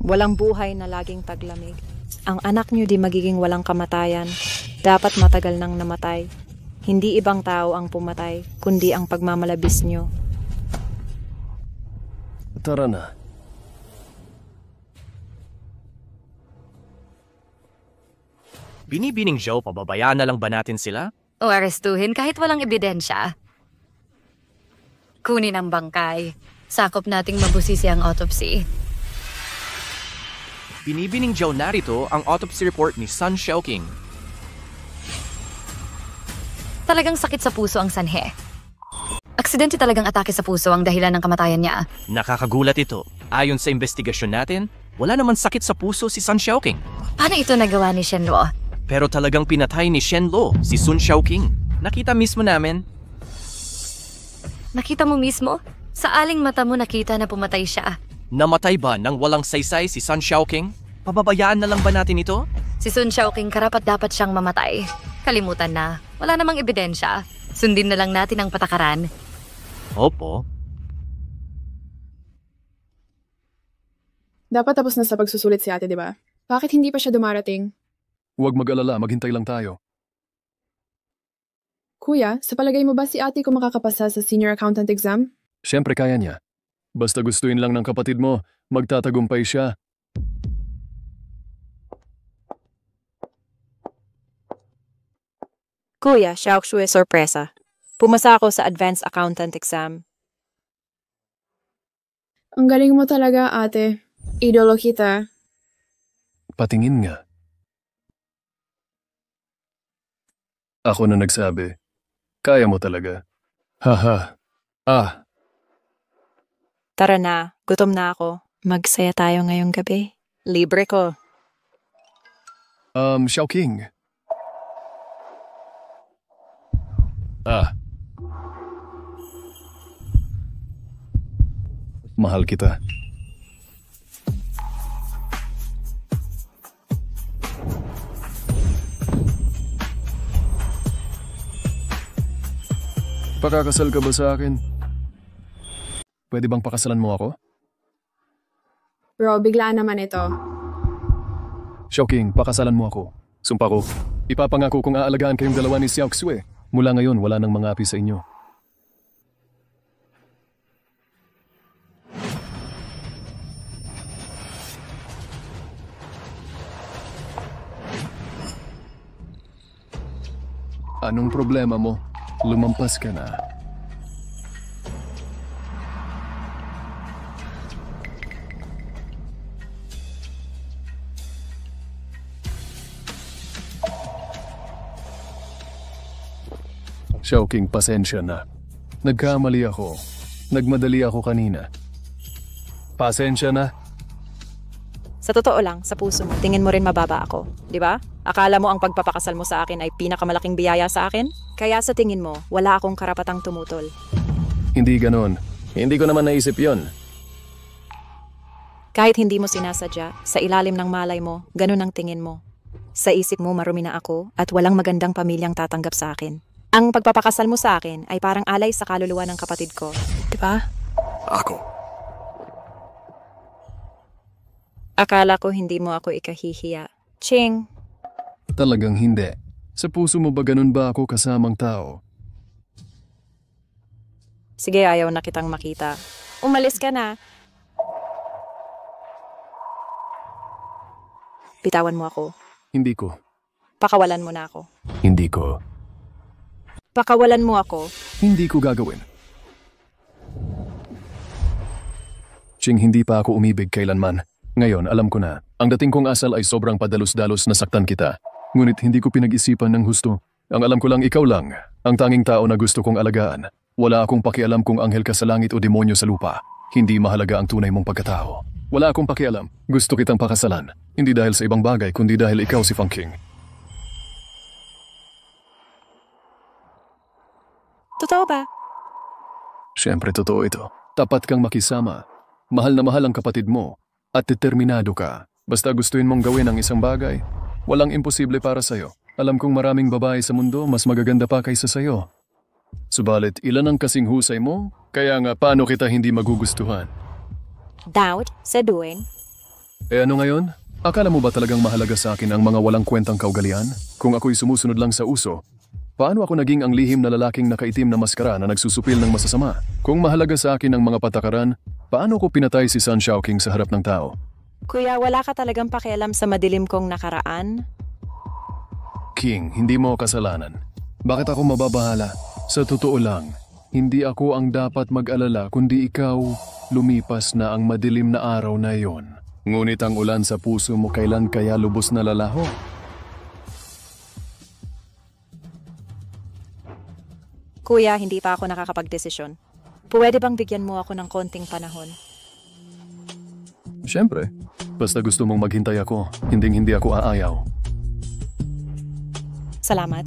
S4: Walang buhay na laging taglamig. Ang anak niyo di magiging walang kamatayan. Dapat matagal nang namatay. Hindi ibang tao ang pumatay, kundi ang pagmamalabis niyo.
S3: Tara na.
S9: Binibining Zhao, pababayaan na lang ba natin sila?
S16: O arestuhin kahit walang ebidensya. Kunin ang bangkay. Sakop nating mabusisi ang autopsy.
S9: Binibining Zhao, narito ang autopsy report ni Sun Shaoking.
S16: Talagang sakit sa puso ang sanhe. Aksidente talagang atake sa puso ang dahilan ng kamatayan niya.
S9: Nakakagulat ito. Ayon sa investigasyon natin, wala naman sakit sa puso si Sun Shaoking.
S16: Paano ito nagawa ni Shenlo?
S9: Pero talagang pinatay ni Shenlo si Sun Shaoking. Nakita mismo namin.
S16: Nakita mo mismo? Sa aling mata mo nakita na pumatay siya.
S9: Namatay ba nang walang saysay si Sun Xiaoqing? Pababayaan na lang ba natin ito?
S16: Si Sun Xiaoqing karapat-dapat siyang mamatay. Kalimutan na. Wala namang ebidensya. Sundin na lang natin ang patakaran.
S9: Opo.
S1: Dapat tapos na sa pagsusulit si ate, di ba? Bakit hindi pa siya dumarating?
S3: Huwag mag-alala, maghintay lang tayo.
S1: Kuya, sa palagay mo ba si ate ko makakapasa sa senior accountant exam?
S3: Siyempre kaya niya. Basta gustuin lang ng kapatid mo, magtatagumpay siya.
S4: Kuya, Xiaoxue sorpresa. Pumasa ako sa advanced accountant exam.
S1: Ang galing mo talaga, ate. Idolo kita.
S3: Patingin nga. Ako na nagsabi. Kaya mo talaga. Haha.
S4: Tara na, gutom na ako. Magsaya tayo ngayong gabi. Libre ko.
S3: Xiaoqing. Mahal kita. Pakakasal ka ba sa akin? Pwede bang pakasalan mo ako?
S1: Bro, biglaan naman ito.
S3: Xiaoqing, pakasalan mo ako. Sumpa ko. Ipapangako kong aalagaan kayong dalawa ni Xiaoxue. Mula ngayon, wala nang mga api sa inyo. Anong problema mo? Lumampas ka na. Xiaoqing, pasensya na. Nagkamali ako. Nagmadali ako kanina. Pasensya na.
S4: Sa totoo lang, sa puso mo, tingin mo rin mababa ako. Di ba? Akala mo ang pagpapakasal mo sa akin ay pinakamalaking biyaya sa akin? Kaya sa tingin mo, wala akong karapatang tumutol.
S3: Hindi ganon. Hindi ko naman naisip yon.
S4: Kahit hindi mo sinasadya, sa ilalim ng malay mo, ganun ang tingin mo. Sa isip mo, marumi na ako at walang magandang pamilyang tatanggap sa akin. Ang pagpapakasal mo sa akin ay parang alay sa kaluluwa ng kapatid ko. Di ba?
S3: Ako.
S4: Akala ko hindi mo ako ikahihiya. Ching!
S3: Talagang hindi. Sa puso mo ba ganun ba ako kasamang tao?
S4: Sige, ayaw na kitang makita. Umalis ka na. Bitawan mo ako.
S3: Hindi ko.
S4: Pakawalan mo na ako.
S3: Hindi ko.
S4: Pakawalan mo ako.
S3: Hindi ko gagawin. Ching, hindi pa ako umibig kailanman. Ngayon, alam ko na. Ang dating kong asal ay sobrang padalos-dalos na saktan kita. Ngunit hindi ko pinag-isipan ng husto. Ang alam ko lang ikaw lang. Ang tanging tao na gusto kong alagaan. Wala akong pakialam kung anghel ka sa langit o demonyo sa lupa. Hindi mahalaga ang tunay mong pagkatao. Wala akong pakialam. Gusto kitang pakasalan. Hindi dahil sa ibang bagay, kundi dahil ikaw si Fang King.
S4: Totoo ba?
S3: Siyempre, totoo ito. Tapat kang makisama. Mahal na mahal ang kapatid mo. At determinado ka. Basta gustuin mong gawin ang isang bagay, walang imposible para sa'yo. Alam kong maraming babae sa mundo mas magaganda pa kaysa sa'yo. Subalit, ilan ang kasing husay mo? Kaya nga, paano kita hindi magugustuhan?
S4: Doubt, seduin.
S3: Ano ngayon? Akala mo ba talagang mahalaga sa akin ang mga walang kwentang kaugalian? Kung ako'y sumusunod lang sa uso, paano ako naging ang lihim na lalaking nakaitim na maskara na nagsusupil ng masasama? Kung mahalaga sa akin ang mga patakaran, paano ko pinatay si Sun Xiaoqing sa harap ng tao?
S4: Kuya, wala ka talagang pakialam sa madilim kong nakaraan?
S3: King, hindi mo kasalanan. Bakit ako mababahala? Sa totoo lang, hindi ako ang dapat mag-alala kundi ikaw. Lumipas na ang madilim na araw na iyon. Ngunit ang ulan sa puso mo kailan kaya lubos na lalaho?
S4: Kuya, hindi pa ako nakakapagdesisyon. Pwede bang bigyan mo ako ng konting panahon?
S3: Siyempre. Basta gusto mong maghintay ako, hindi ako aayaw.
S4: Salamat.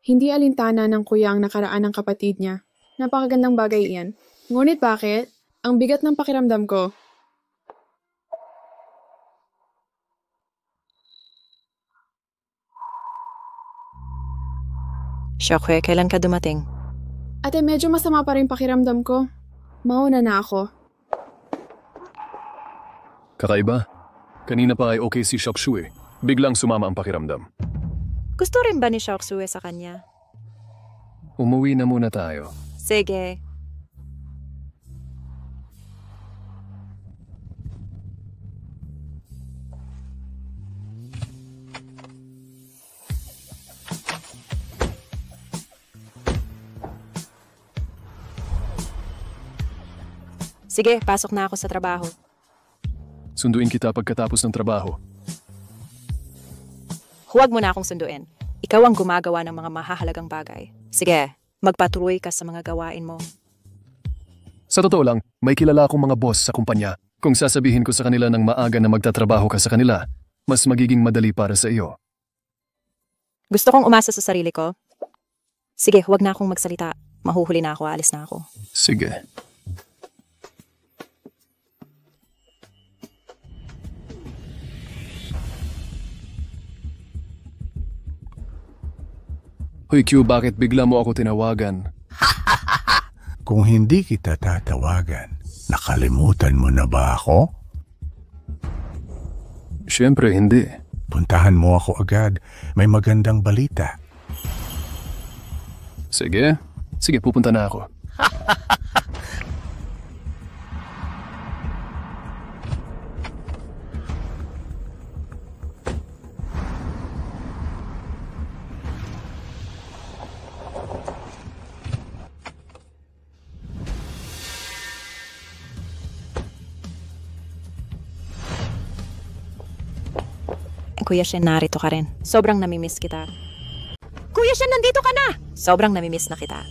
S1: Hindi alintana ng kuya ang nakaraan ng kapatid niya. Napakagandang bagay iyan. Ngunit bakit? Ang bigat ng pakiramdam ko.
S4: Xiaoque, kailan ka dumating?
S1: Ate, medyo masama pa rin pakiramdam ko. Mauna na ako.
S3: Kakaiba. Kanina pa ay okay si Xiaoxue. Biglang sumama ang pakiramdam.
S4: Gusto rin ba ni Xiaoxue sa kanya?
S3: Umuwi na muna tayo.
S4: Sige. Sige, pasok na ako sa trabaho.
S3: Sunduin kita pagkatapos ng trabaho.
S4: Huwag mo na akong sunduin. Ikaw ang gumagawa ng mga mahahalagang bagay. Sige, magpatuloy ka sa mga gawain mo.
S3: Sa totoo lang, may kilala akong mga boss sa kumpanya. Kung sasabihin ko sa kanila ng maaga na magtatrabaho ka sa kanila, mas magiging madali para sa iyo.
S4: Gusto kong umasa sa sarili ko. Sige, huwag na akong magsalita. Mahuhuli na ako, alis na ako.
S3: Sige. Hoy Q, bakit bigla mo ako tinawagan?
S19: Kung hindi kita tatawagan, nakalimutan mo na ba ako?
S3: Siyempre, hindi.
S19: Puntahan mo ako agad. May magandang balita.
S3: Sige. Sige, pupunta na ako.
S4: Kuya Shen, narito ka rin. Sobrang namimiss kita. Kuya Shen, nandito ka na! Sobrang namimiss na kita.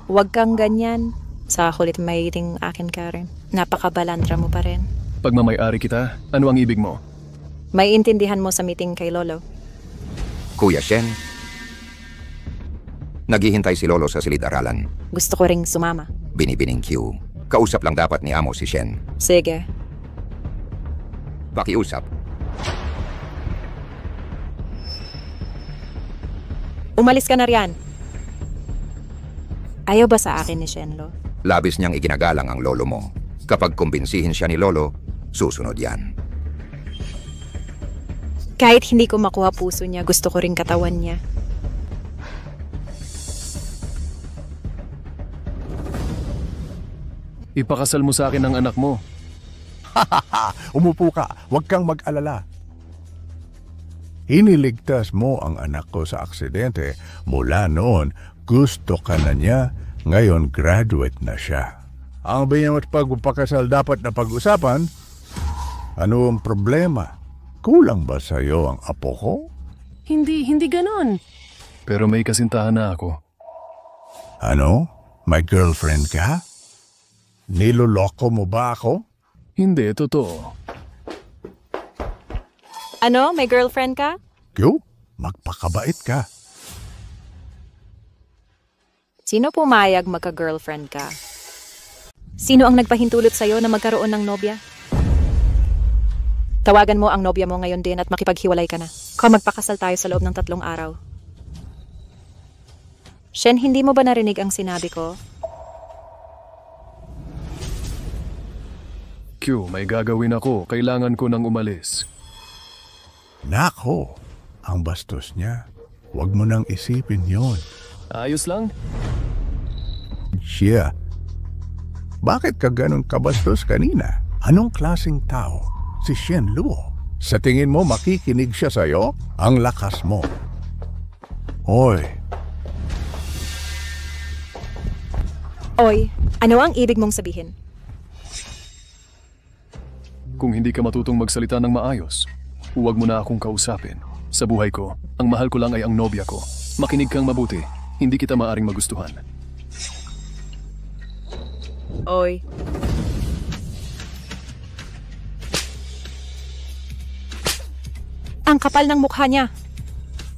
S4: Huwag kang ganyan. Sa kulit maiting akin ka rin. Napakabalandra mo pa rin.
S3: Pagmamay-ari kita, ano ang ibig mo?
S4: May intindihan mo sa meeting kay Lolo.
S13: Kuya Shen, naghihintay si Lolo sa silid-aralan.
S4: Gusto ko ring sumama.
S13: Binibining Q. Kausap lang dapat ni Amo si Shen.
S4: Sige.
S13: Pakiusap.
S4: Umalis ka na riyan. Ayaw ba sa akin ni Shenlo?
S13: Labis niyang iginagalang ang lolo mo. Kapag kumbinsihin siya ni Lolo, susunod yan.
S4: Kahit hindi ko makuha puso niya, gusto ko ring katawan niya.
S3: Ipakasal mo sa akin ang anak mo.
S19: Umupo ka. Huwag kang mag-alala. Iniligtas mo ang anak ko sa aksidente. Mula noon, gusto ka na niya. Ngayon, graduate na siya. Ang binyamat pagpapakasal dapat na pag-usapan. Ano ang problema? Kulang ba sa'yo ang apo ko?
S11: Hindi ganon.
S3: Pero may kasintahan na ako.
S19: Ano? May girlfriend ka? Niloloko mo ba ako?
S3: Hindi, totoo.
S4: Ano? May girlfriend ka?
S19: Q, magpakabait ka.
S4: Sino pumayag magka-girlfriend ka? Sino ang nagpahintulot sa'yo na magkaroon ng nobya? Tawagan mo ang nobya mo ngayon din at makipaghiwalay ka na. Kung magpakasal tayo sa loob ng 3 araw. Shen, hindi mo ba narinig ang sinabi ko?
S3: Q, may gagawin ako. Kailangan ko nang umalis.
S19: Nako, ang bastos niya. Huwag mo nang isipin yon.
S3: Ayos lang?
S19: Siya. Bakit ka ganun kabastos kanina? Anong klaseng tao? Si Shen Luo. Sa tingin mo makikinig siya sa'yo? Ang lakas mo. Hoy.
S4: Oy, ano ang ibig mong sabihin?
S3: Kung hindi ka matutong magsalita ng maayos, huwag mo na akong kausapin. Sa buhay ko, ang mahal ko lang ay ang nobya ko. Makinig kang mabuti. Hindi kita maaring magustuhan.
S4: Oy. Ang kapal ng mukha niya.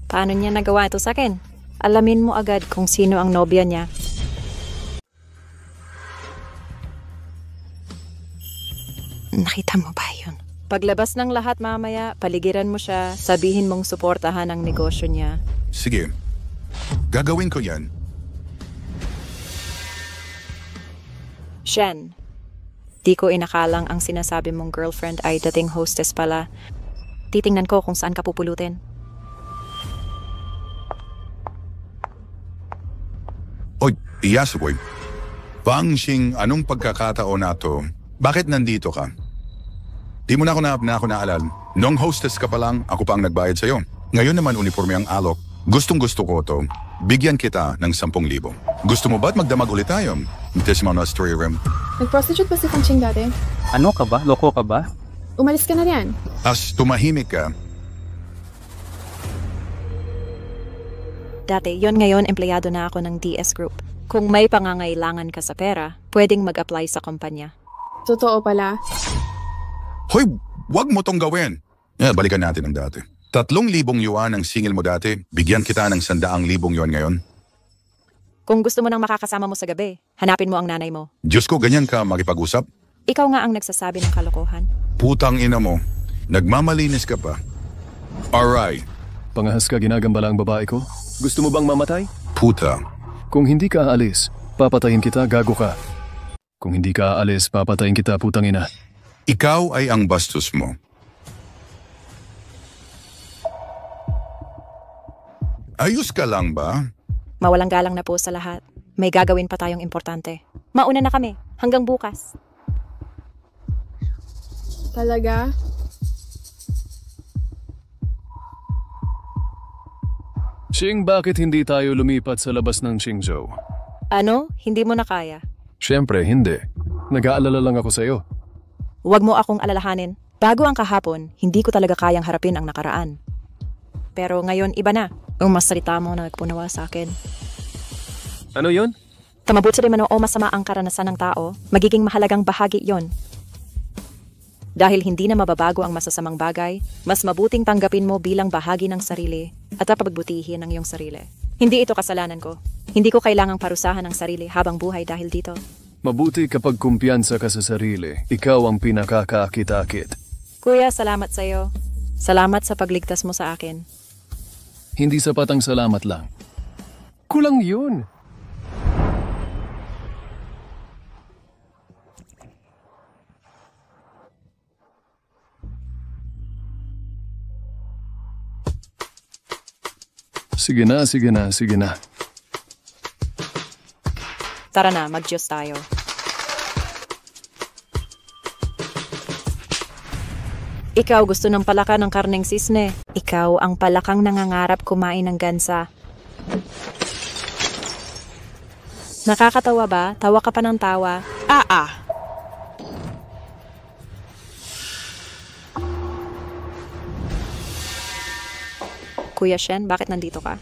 S4: Paano niya nagawa ito sa akin? Alamin mo agad kung sino ang nobya niya. Nakita mo ba yun? Paglabas ng lahat mamaya, paligiran mo siya, sabihin mong suportahan ang negosyo niya.
S2: Sige, gagawin ko yan.
S4: Shen, di ko inakalang ang sinasabi mong girlfriend ay dating hostess pala. Titingnan ko kung saan ka pupulutin.
S2: Oy, Yasukoy. Pangxing, anong pagkakataon na to? Bakit nandito ka? Di mo na ako naalala. Nung hostess ka pa lang, ako pa ang nagbayad sa'yo. Ngayon naman uniforme ang alok. Gustong-gusto ko to. Bigyan kita ng 10,000. Gusto mo ba't magdamag ulit tayo? This mo na story room.
S1: Nag-prostitute ba si Fangching dati?
S7: Ano ka ba? Loko ka ba?
S1: Umalis ka na riyan.
S2: As tumahimik ka.
S4: Dati, yon ngayon empleyado na ako ng DS Group. Kung may pangangailangan ka sa pera, pwedeng mag-apply sa kumpanya.
S1: Totoo pala.
S2: Hoy, wag mo tong gawin. Balikan natin ang dati. 3,000 yuan ang singil mo dati, bigyan kita ng 100,000 yuan ngayon.
S4: Kung gusto mo nang makakasama mo sa gabi, hanapin mo ang nanay mo.
S2: Diyos ko, ganyan ka makipag-usap?
S4: Ikaw nga ang nagsasabi ng kalokohan.
S2: Putang ina mo, nagmamalinis ka pa. Alright.
S3: Pangahas ka ginagambala ang babae ko? Gusto mo bang mamatay?
S2: Puta.
S3: Kung hindi ka aalis, papatayin kita, gago ka. Kung hindi ka aalis, papatayin kita, putang ina.
S2: Ikaw ay ang bastos mo. Ayos ka lang ba?
S4: Mawalang galang na po sa lahat. May gagawin pa tayong importante. Mauna na kami. Hanggang bukas.
S1: Talaga?
S3: Xing, bakit hindi tayo lumipat sa labas ng Qingzhou?
S4: Ano? Hindi mo na kaya?
S3: Siyempre, hindi. Nag-aalala lang ako sa'yo.
S4: Huwag mo akong alalahanin. Bago ang kahapon, hindi ko talaga kayang harapin ang nakaraan. Pero ngayon, iba na. Umasalita mo na nagpunawa sa akin.
S3: Ano yon?
S4: Tamabuti rin man o masama ang karanasan ng tao, magiging mahalagang bahagi yon. Dahil hindi na mababago ang masasamang bagay, mas mabuting tanggapin mo bilang bahagi ng sarili at pagbutihin ang iyong sarili. Hindi ito kasalanan ko. Hindi ko kailangang parusahan ang sarili habang buhay dahil dito.
S3: Mabuti kapag kumpiyansa ka sa sarili. Ikaw ang pinakakaakit-akit.
S4: Kuya, salamat sa iyo. Salamat sa pagligtas mo sa akin.
S3: Hindi sapat ang salamat lang. Kulang yun. Sige na, sige na, sige na.
S4: Tara na, mag-Diyos tayo. Ikaw gusto ng palaka ng karneng sisne. Ikaw ang palakang nangangarap kumain ng gansa. Nakakatawa ba? Tawa ka pa ng tawa. Kuya Shen, bakit nandito ka?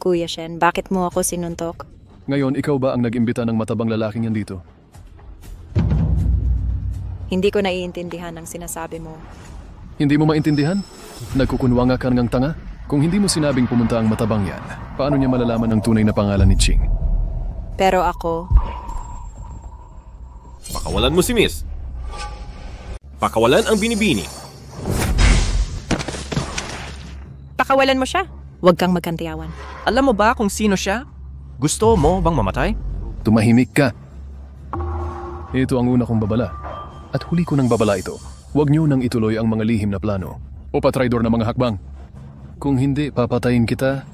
S4: Kuya Shen, bakit mo ako sinuntok?
S3: Ngayon, ikaw ba ang nag-imbita ng matabang lalaking yan dito?
S4: Hindi ko naiintindihan ang sinasabi mo.
S3: Hindi mo maintindihan? Nagkukunwanga ka ng tanga? Kung hindi mo sinabing pumunta ang matabang yan, paano niya malalaman ang tunay na pangalan ni Ching?
S4: Pero ako...
S10: Pakawalan mo si Miss. Pakawalan ang binibini.
S4: Pakawalan mo siya. Huwag kang magkantiyawan.
S9: Alam mo ba kung sino siya? Gusto mo bang mamatay?
S3: Tumahimik ka. Ito ang una kong babala. At huli ko ng babala ito. Huwag niyo nang ituloy ang mga lihim na plano o patraidor na mga hakbang. Kung hindi, papatayin kita.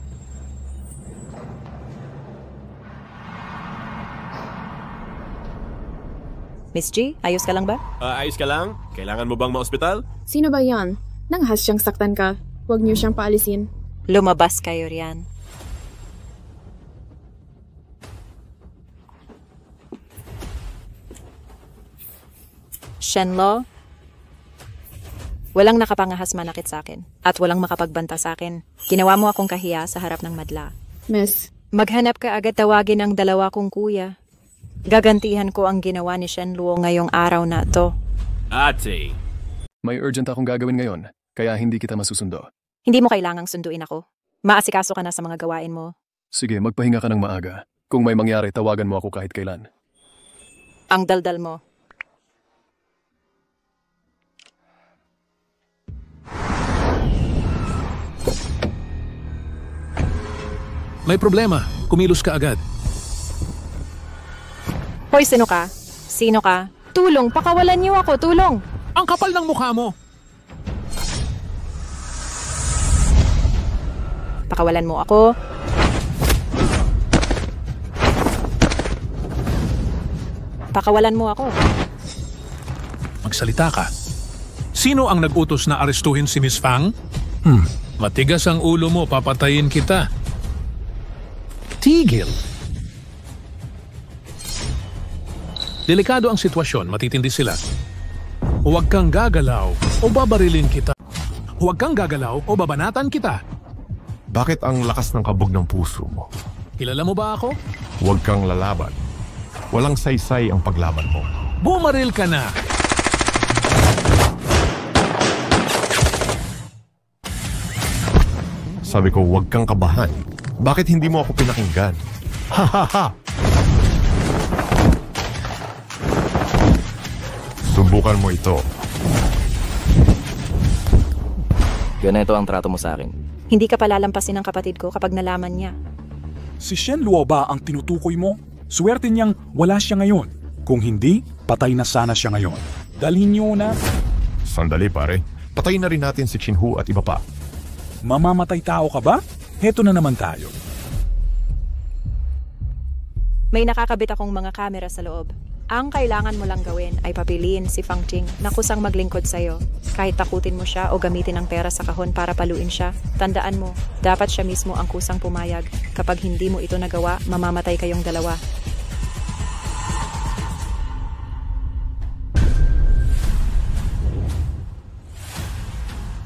S4: Miss G, ayos ka lang ba?
S10: Ayos ka lang? Kailangan mo bang ma-ospital?
S1: Sino ba yan? Nanghas siyang saktan ka. Huwag niyo siyang paalisin.
S4: Lumabas kayo riyan. Shenlo, walang nakapangahas manakit sa akin at walang makapagbanta sa akin. Ginawa mo akong kahiya sa harap ng madla.
S1: Miss,
S4: maghanap ka agad, tawagin ang dalawa kong kuya. Gagantihan ko ang ginawa ni Shenluo ngayong araw na to.
S10: Ate.
S3: May urgent akong gagawin ngayon, kaya hindi kita masusundo.
S4: Hindi mo kailangang sunduin ako. Maasikaso ka na sa mga gawain mo.
S3: Sige, magpahinga ka ng maaga. Kung may mangyari, tawagan mo ako kahit kailan.
S4: Ang daldal mo.
S14: May problema. Kumilos ka agad.
S4: Hoy, sino ka? Sino ka? Tulong! Pakawalan niyo ako! Tulong!
S14: Ang kapal ng mukha mo!
S4: Pakawalan mo ako. Pakawalan mo ako.
S14: Magsalita ka. Sino ang nag-utos na arestuhin si Miss Fang? Matigas ang ulo mo, papatayin kita. Tigil. Delikado ang sitwasyon, matitindi sila. Huwag kang gagalaw o babarilin kita. Huwag kang gagalaw o babanatan kita.
S20: Bakit ang lakas ng kabog ng puso mo?
S14: Kilala mo ba ako?
S20: Huwag kang lalaban. Walang saysay ang paglaban mo.
S14: Bumaril ka na!
S20: Sabi ko, huwag kang kabahan. Bakit hindi mo ako pinakinggan? Ha ha ha! Subukan mo ito.
S9: Ganito ang trato mo sa akin.
S4: Hindi ka palalampasin ng kapatid ko kapag nalaman niya.
S21: Si Shen Luo ba ang tinutukoy mo? Swerte niyang wala siya ngayon. Kung hindi, patay na sana siya ngayon. Dalhin niyo na.
S20: Sandali pare. Patayin na rin natin si Chinhu at iba pa.
S21: Mamamatay tao ka ba? Heto na naman tayo.
S4: May nakakabit akong mga kamera sa loob. Ang kailangan mo lang gawin ay papiliin si Fang Ching na kusang maglingkod sa'yo. Kahit takutin mo siya o gamitin ang pera sa kahon para paluin siya, tandaan mo, dapat siya mismo ang kusang pumayag. Kapag hindi mo ito nagawa, mamamatay kayong dalawa.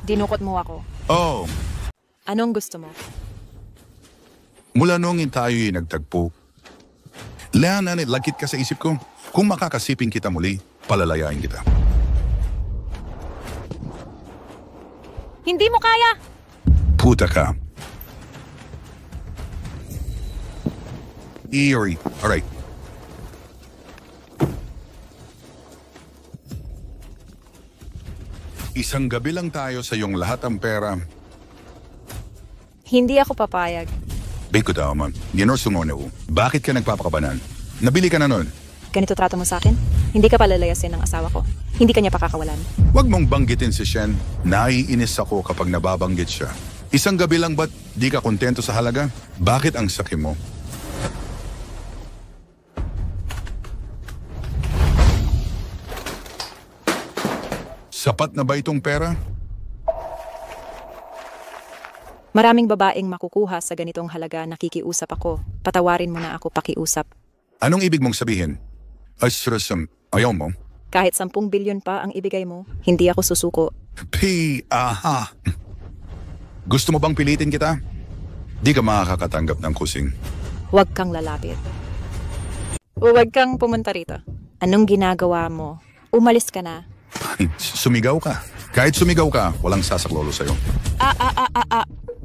S4: Dinukot mo ako.
S2: Oh,
S4: Anong gusto mo?
S2: mula noong tayo'y nagtagpo, Leanan, lagkit ka sa isip ko. Kung makakasiping kita muli, palalayain kita.
S4: Hindi mo kaya!
S2: Puta ka. Iori. Alright. Isang gabi lang tayo sa iyong lahat ang pera.
S4: Hindi ako papayag.
S2: Biko daw man. Ginorsungono. Bakit ka nagpapakabanan? Nabili ka na nun.
S4: Ganito trato mo sa akin? Hindi ka palalayasin ng asawa ko. Hindi ka niya pakakawalan.
S2: Huwag mong banggitin si Shen. Naiinis ako kapag nababanggit siya. Isang gabi lang ba't di ka kontento sa halaga? Bakit ang sakit mo? Sapat na ba itong pera?
S4: Maraming babaeng makukuha sa ganitong halaga, nakikiusap ako. Patawarin mo na ako pakiusap.
S2: Anong ibig mong sabihin? Ayaw mo?
S4: Kahit 10 bilyon pa ang ibigay mo, hindi ako susuko.
S2: Aha. Gusto mo bang pilitin kita? Di ka makakatanggap ng kusing.
S4: Huwag kang lalapit. Huwag kang pumunta rito. Anong ginagawa mo? Umalis ka na.
S2: Sumigaw ka. Kahit sumigaw ka, walang sasaklolo sa'yo.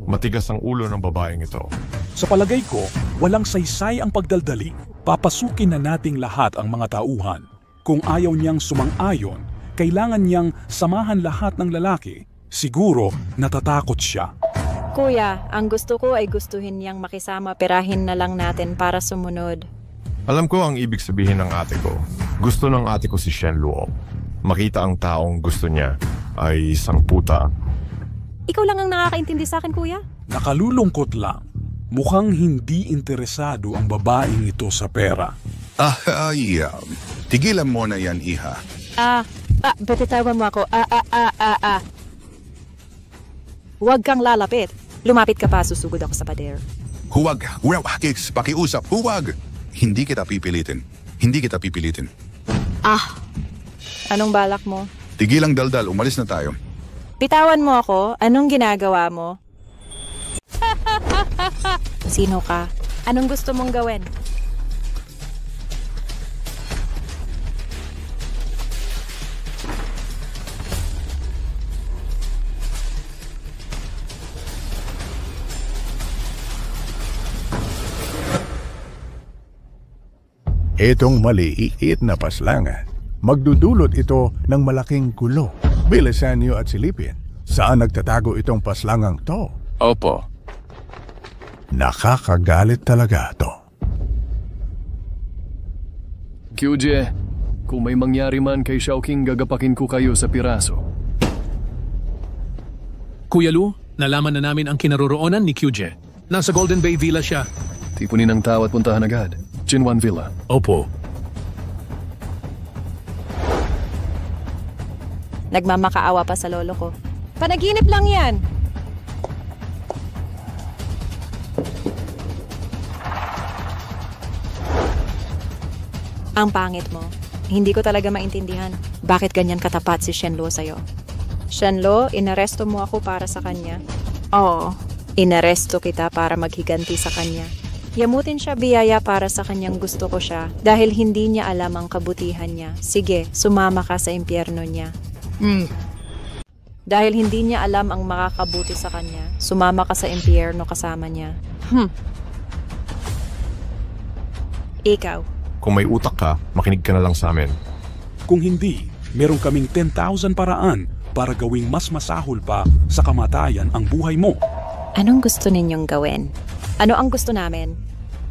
S20: Matigas ang ulo ng babaeng ito.
S21: Sa palagay ko, walang saysay ang pagdaldali. Papasukin na nating lahat ang mga tauhan. Kung ayaw niyang sumang-ayon, kailangan niyang samahan lahat ng lalaki. Siguro natatakot siya.
S4: Kuya, ang gusto ko ay gustuhin niyang makisama, perahin na lang natin para sumunod.
S20: Alam ko ang ibig sabihin ng ate ko. Gusto ng ate ko si Shen Luo. Makita ang taong gusto niya ay isang puta.
S4: Ikaw lang ang nakakaintindi sa akin, kuya.
S21: Nakalulungkot lang. Mukhang hindi interesado ang babaeng ito sa pera.
S2: Tigilan mo na yan, iha.
S4: Batitawan mo ako. Huwag kang lalapit. Lumapit ka pa, susugod ako sa pader.
S2: Huwag. Pakiusap. Huwag. Hindi kita pipilitin.
S4: Anong balak mo?
S2: Tigilang daldal, umalis na tayo.
S4: Bitawan mo ako. Anong ginagawa mo? Sino ka? Anong gusto mong gawin?
S19: Itong maliit na paslangan, magdudulot ito ng malaking gulo. Bilisan niyo at silipin. Saan nagtatago itong paslangang to?
S3: Opo.
S19: Nakakagalit talaga to.
S3: QJ, kung may mangyari man kay Xiaoqing, gagapakin ko kayo sa piraso.
S14: Kuya Lu, nalaman na namin ang kinaroroonan ni QJ. Nasa Golden Bay Villa siya.
S3: Tipunin ang tao at puntahan agad. Jinwan Villa.
S14: Opo.
S4: Nagmamakaawa pa sa lolo ko. Panaginip lang yan! Ang pangit mo. Hindi ko talaga maintindihan. Bakit ganyan katapat si Shenlo sa'yo? Shenlo, inaresto mo ako para sa kanya. Oo. Inaresto kita para maghiganti sa kanya. Yamutin siya biyaya para sa kanyang gusto ko siya dahil hindi niya alam ang kabutihan niya. Sige, sumama ka sa impyerno niya. Dahil hindi niya alam ang makakabuti sa kanya, sumama ka sa impyerno kasama niya. Ikaw.
S20: Kung may utak ka, makinig ka na lang sa amin.
S21: Kung hindi, meron kaming 10,000 paraan para gawing mas masahol pa sa kamatayan ang buhay mo.
S4: Anong gusto ninyong gawin? Ano ang gusto namin?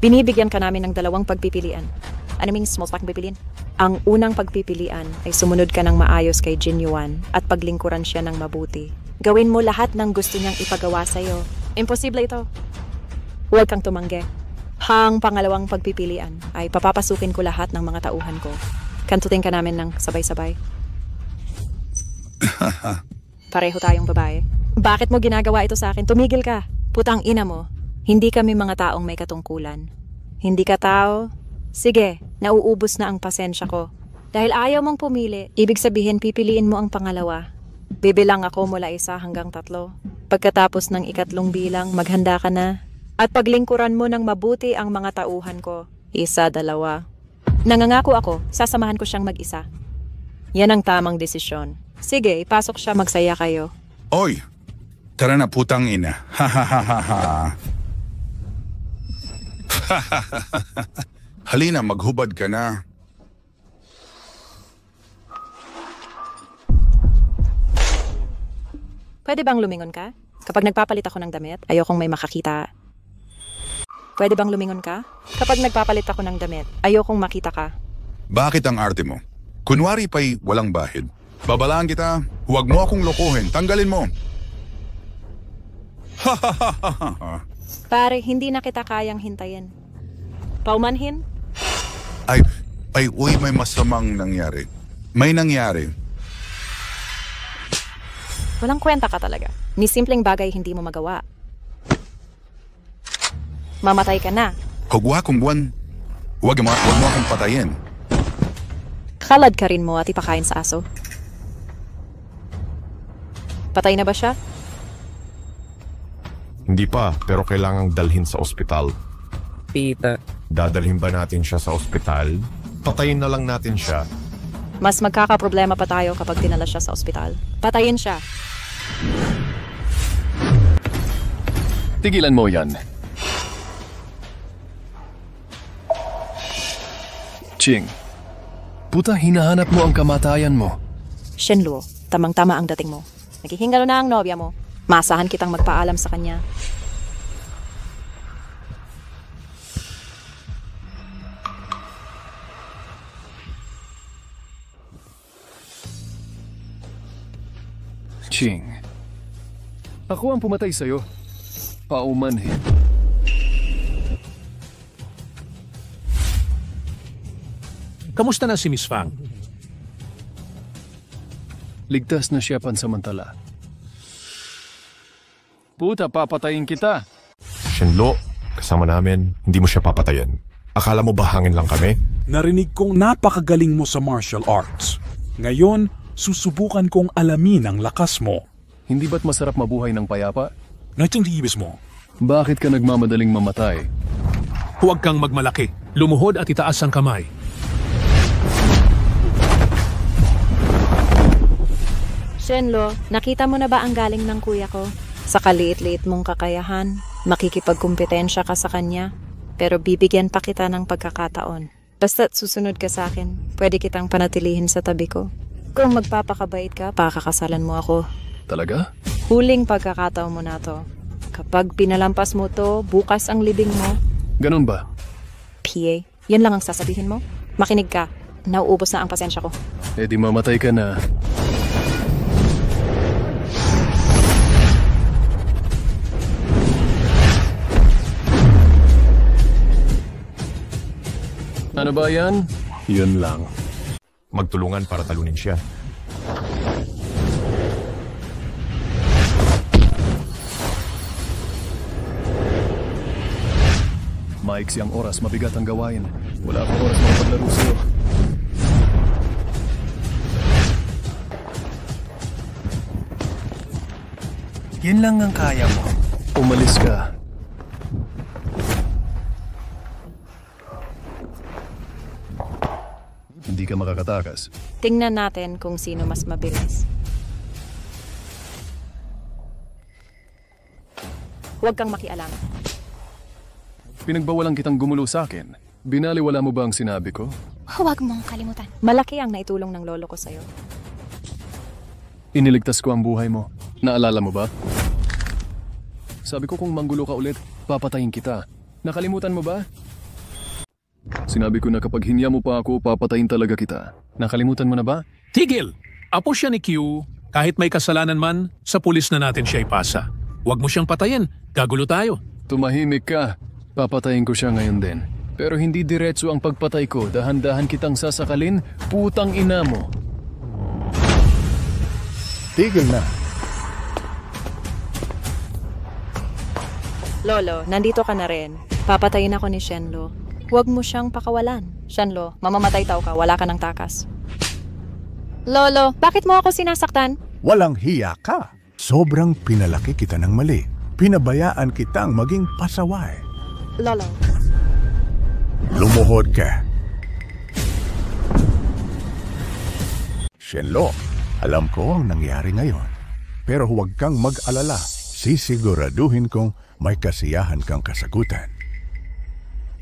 S4: Binibigyan ka namin ng 2 pagpipilian. Ano means small pagpipilian? Ang unang pagpipilian ay sumunod ka ng maayos kay Jin Yuan at paglingkuran siya ng mabuti. Gawin mo lahat ng gusto niyang ipagawa sa'yo. Imposible ito. Huwag kang tumanggi. Ang pangalawang pagpipilian ay papapasukin ko lahat ng mga tauhan ko. Kantutin ka namin ng sabay-sabay. Pareho tayong babae. Bakit mo ginagawa ito sa akin? Tumigil ka. Putang ina mo. Hindi kami mga taong may katungkulan. Hindi ka tao? Sige, nauubos na ang pasensya ko. Dahil ayaw mong pumili, ibig sabihin pipiliin mo ang pangalawa. Bibilang ako mula 1 hanggang 3. Pagkatapos ng 3 bilang, maghanda ka na. At paglingkuran mo ng mabuti ang mga tauhan ko. 1, 2. Nangangako ako, sasamahan ko siyang mag-isa. Yan ang tamang desisyon. Sige, ipasok siya, magsaya kayo.
S2: Oy! Tara na putang ina. Halina, maghubad ka na.
S4: Pwede bang lumingon ka? Kapag nagpapalit ako ng damit, ayokong may makakita. Pwede bang lumingon ka? Kapag nagpapalit ako ng damit, ayokong makita ka.
S2: Bakit ang arte mo? Kunwari pa'y walang bahid. Babalaan kita, huwag mo akong lokohin, tanggalin mo.
S4: Pare, hindi na kita kayang hintayin. Paumanhin?
S2: Uy, may masamang nangyari. May nangyari.
S4: Walang kwenta ka talaga. Ni simpleng bagay hindi mo magawa. Mamatay ka na.
S2: Hugwa kong buwan. Huwag mo akong patayin.
S4: Kalad ka rin mo at ipakain sa aso. Patay na ba siya?
S20: Hindi pa, pero kailangang dalhin sa ospital.
S6: Pita.
S20: Dadalhin ba natin siya sa ospital? Patayin na lang natin siya.
S4: Mas magkakaproblema pa tayo kapag dinala siya sa ospital. Patayin siya.
S3: Tigilan mo yan. Ching, puta, hinahanap mo ang kamatayan mo.
S4: Shenluo, tamang-tama ang dating mo. Naghihingalo na ang nobya mo. Maasahan kitang magpaalam sa kanya.
S3: Ching, ako ang pumatay sa'yo. Paumanhin.
S14: Kamusta na si Miss Fang?
S3: Ligtas na siya pansamantala. Puta, papatayin kita.
S20: Shenlo, kasama namin, hindi mo siya papatayin. Akala mo ba hangin lang kami?
S21: Narinig kong napakagaling mo sa martial arts. Ngayon, susubukan kong alamin ang lakas mo.
S3: Hindi ba't masarap mabuhay ng payapa?
S21: Naintindihan mo.
S3: Bakit ka nagmamadaling mamatay?
S14: Huwag kang magmalaki. Lumuhod at itaas ang kamay.
S4: Shenlo, nakita mo na ba ang galing ng kuya ko? Sa kaliit-liit mong kakayahan, makikipagkumpetensya ka sa kanya, pero bibigyan pa kita ng pagkakataon. Basta't susunod ka sa akin, pwede kitang panatilihin sa tabi ko. Kung magpapakabait ka, pakakasalan mo ako.
S3: Talaga?
S4: Huling pagkakataon mo na to. Kapag pinalampas mo to, bukas ang libing mo.
S3: Ganun ba?
S4: PA, yan lang ang sasabihin mo? Makinig ka, nauubos na ang pasensya ko.
S3: Eh di mamatay ka na. Ano ba yan? Yun lang.
S20: Magtulungan para talunin siya.
S3: Maiksi ang oras, mabigat ang gawain. Wala akong oras mapaglaro sa'yo.
S9: Yan lang ang kaya mo.
S3: Umalis ka. Hindi ka makakatakas.
S4: Tingnan natin kung sino mas mabilis. Huwag kang makialam.
S3: Pinagbawalan kitang gumulo sa akin. Binaliwala mo ba ang sinabi ko?
S4: Huwag mong kalimutan. Malaki ang naitulong ng lolo ko sa'yo.
S3: Iniligtas ko ang buhay mo. Naalala mo ba? Sabi ko kung manggulo ka ulit, papatayin kita. Nakalimutan mo ba? Sinabi ko na kapag hinya mo pa ako, papatayin talaga kita. Nakalimutan mo na ba?
S14: Tigil! Apo siya ni Q. Kahit may kasalanan man, sa pulis na natin siya ipasa. Huwag mo siyang patayin. Gagulo tayo.
S3: Tumahimik ka. Papatayin ko siya ngayon din. Pero hindi diretso ang pagpatay ko. Dahan-dahan kitang sasakalin, putang ina mo.
S19: Tigil na.
S4: Lolo, nandito ka na rin. Papatayin ako ni Shenlo. Huwag mo siyang pakawalan. Shenlo, mamamatay tao ka. Wala ka ng takas. Lolo, bakit mo ako sinasaktan?
S19: Walang hiya ka. Sobrang pinalaki kita ng mali. Pinabayaan kitang maging pasaway.
S4: Lolo.
S19: Lumuhod ka. Shenlo, alam ko ang nangyari ngayon. Pero huwag kang mag-alala. Sisiguraduhin kong may kasiyahan kang kasagutan.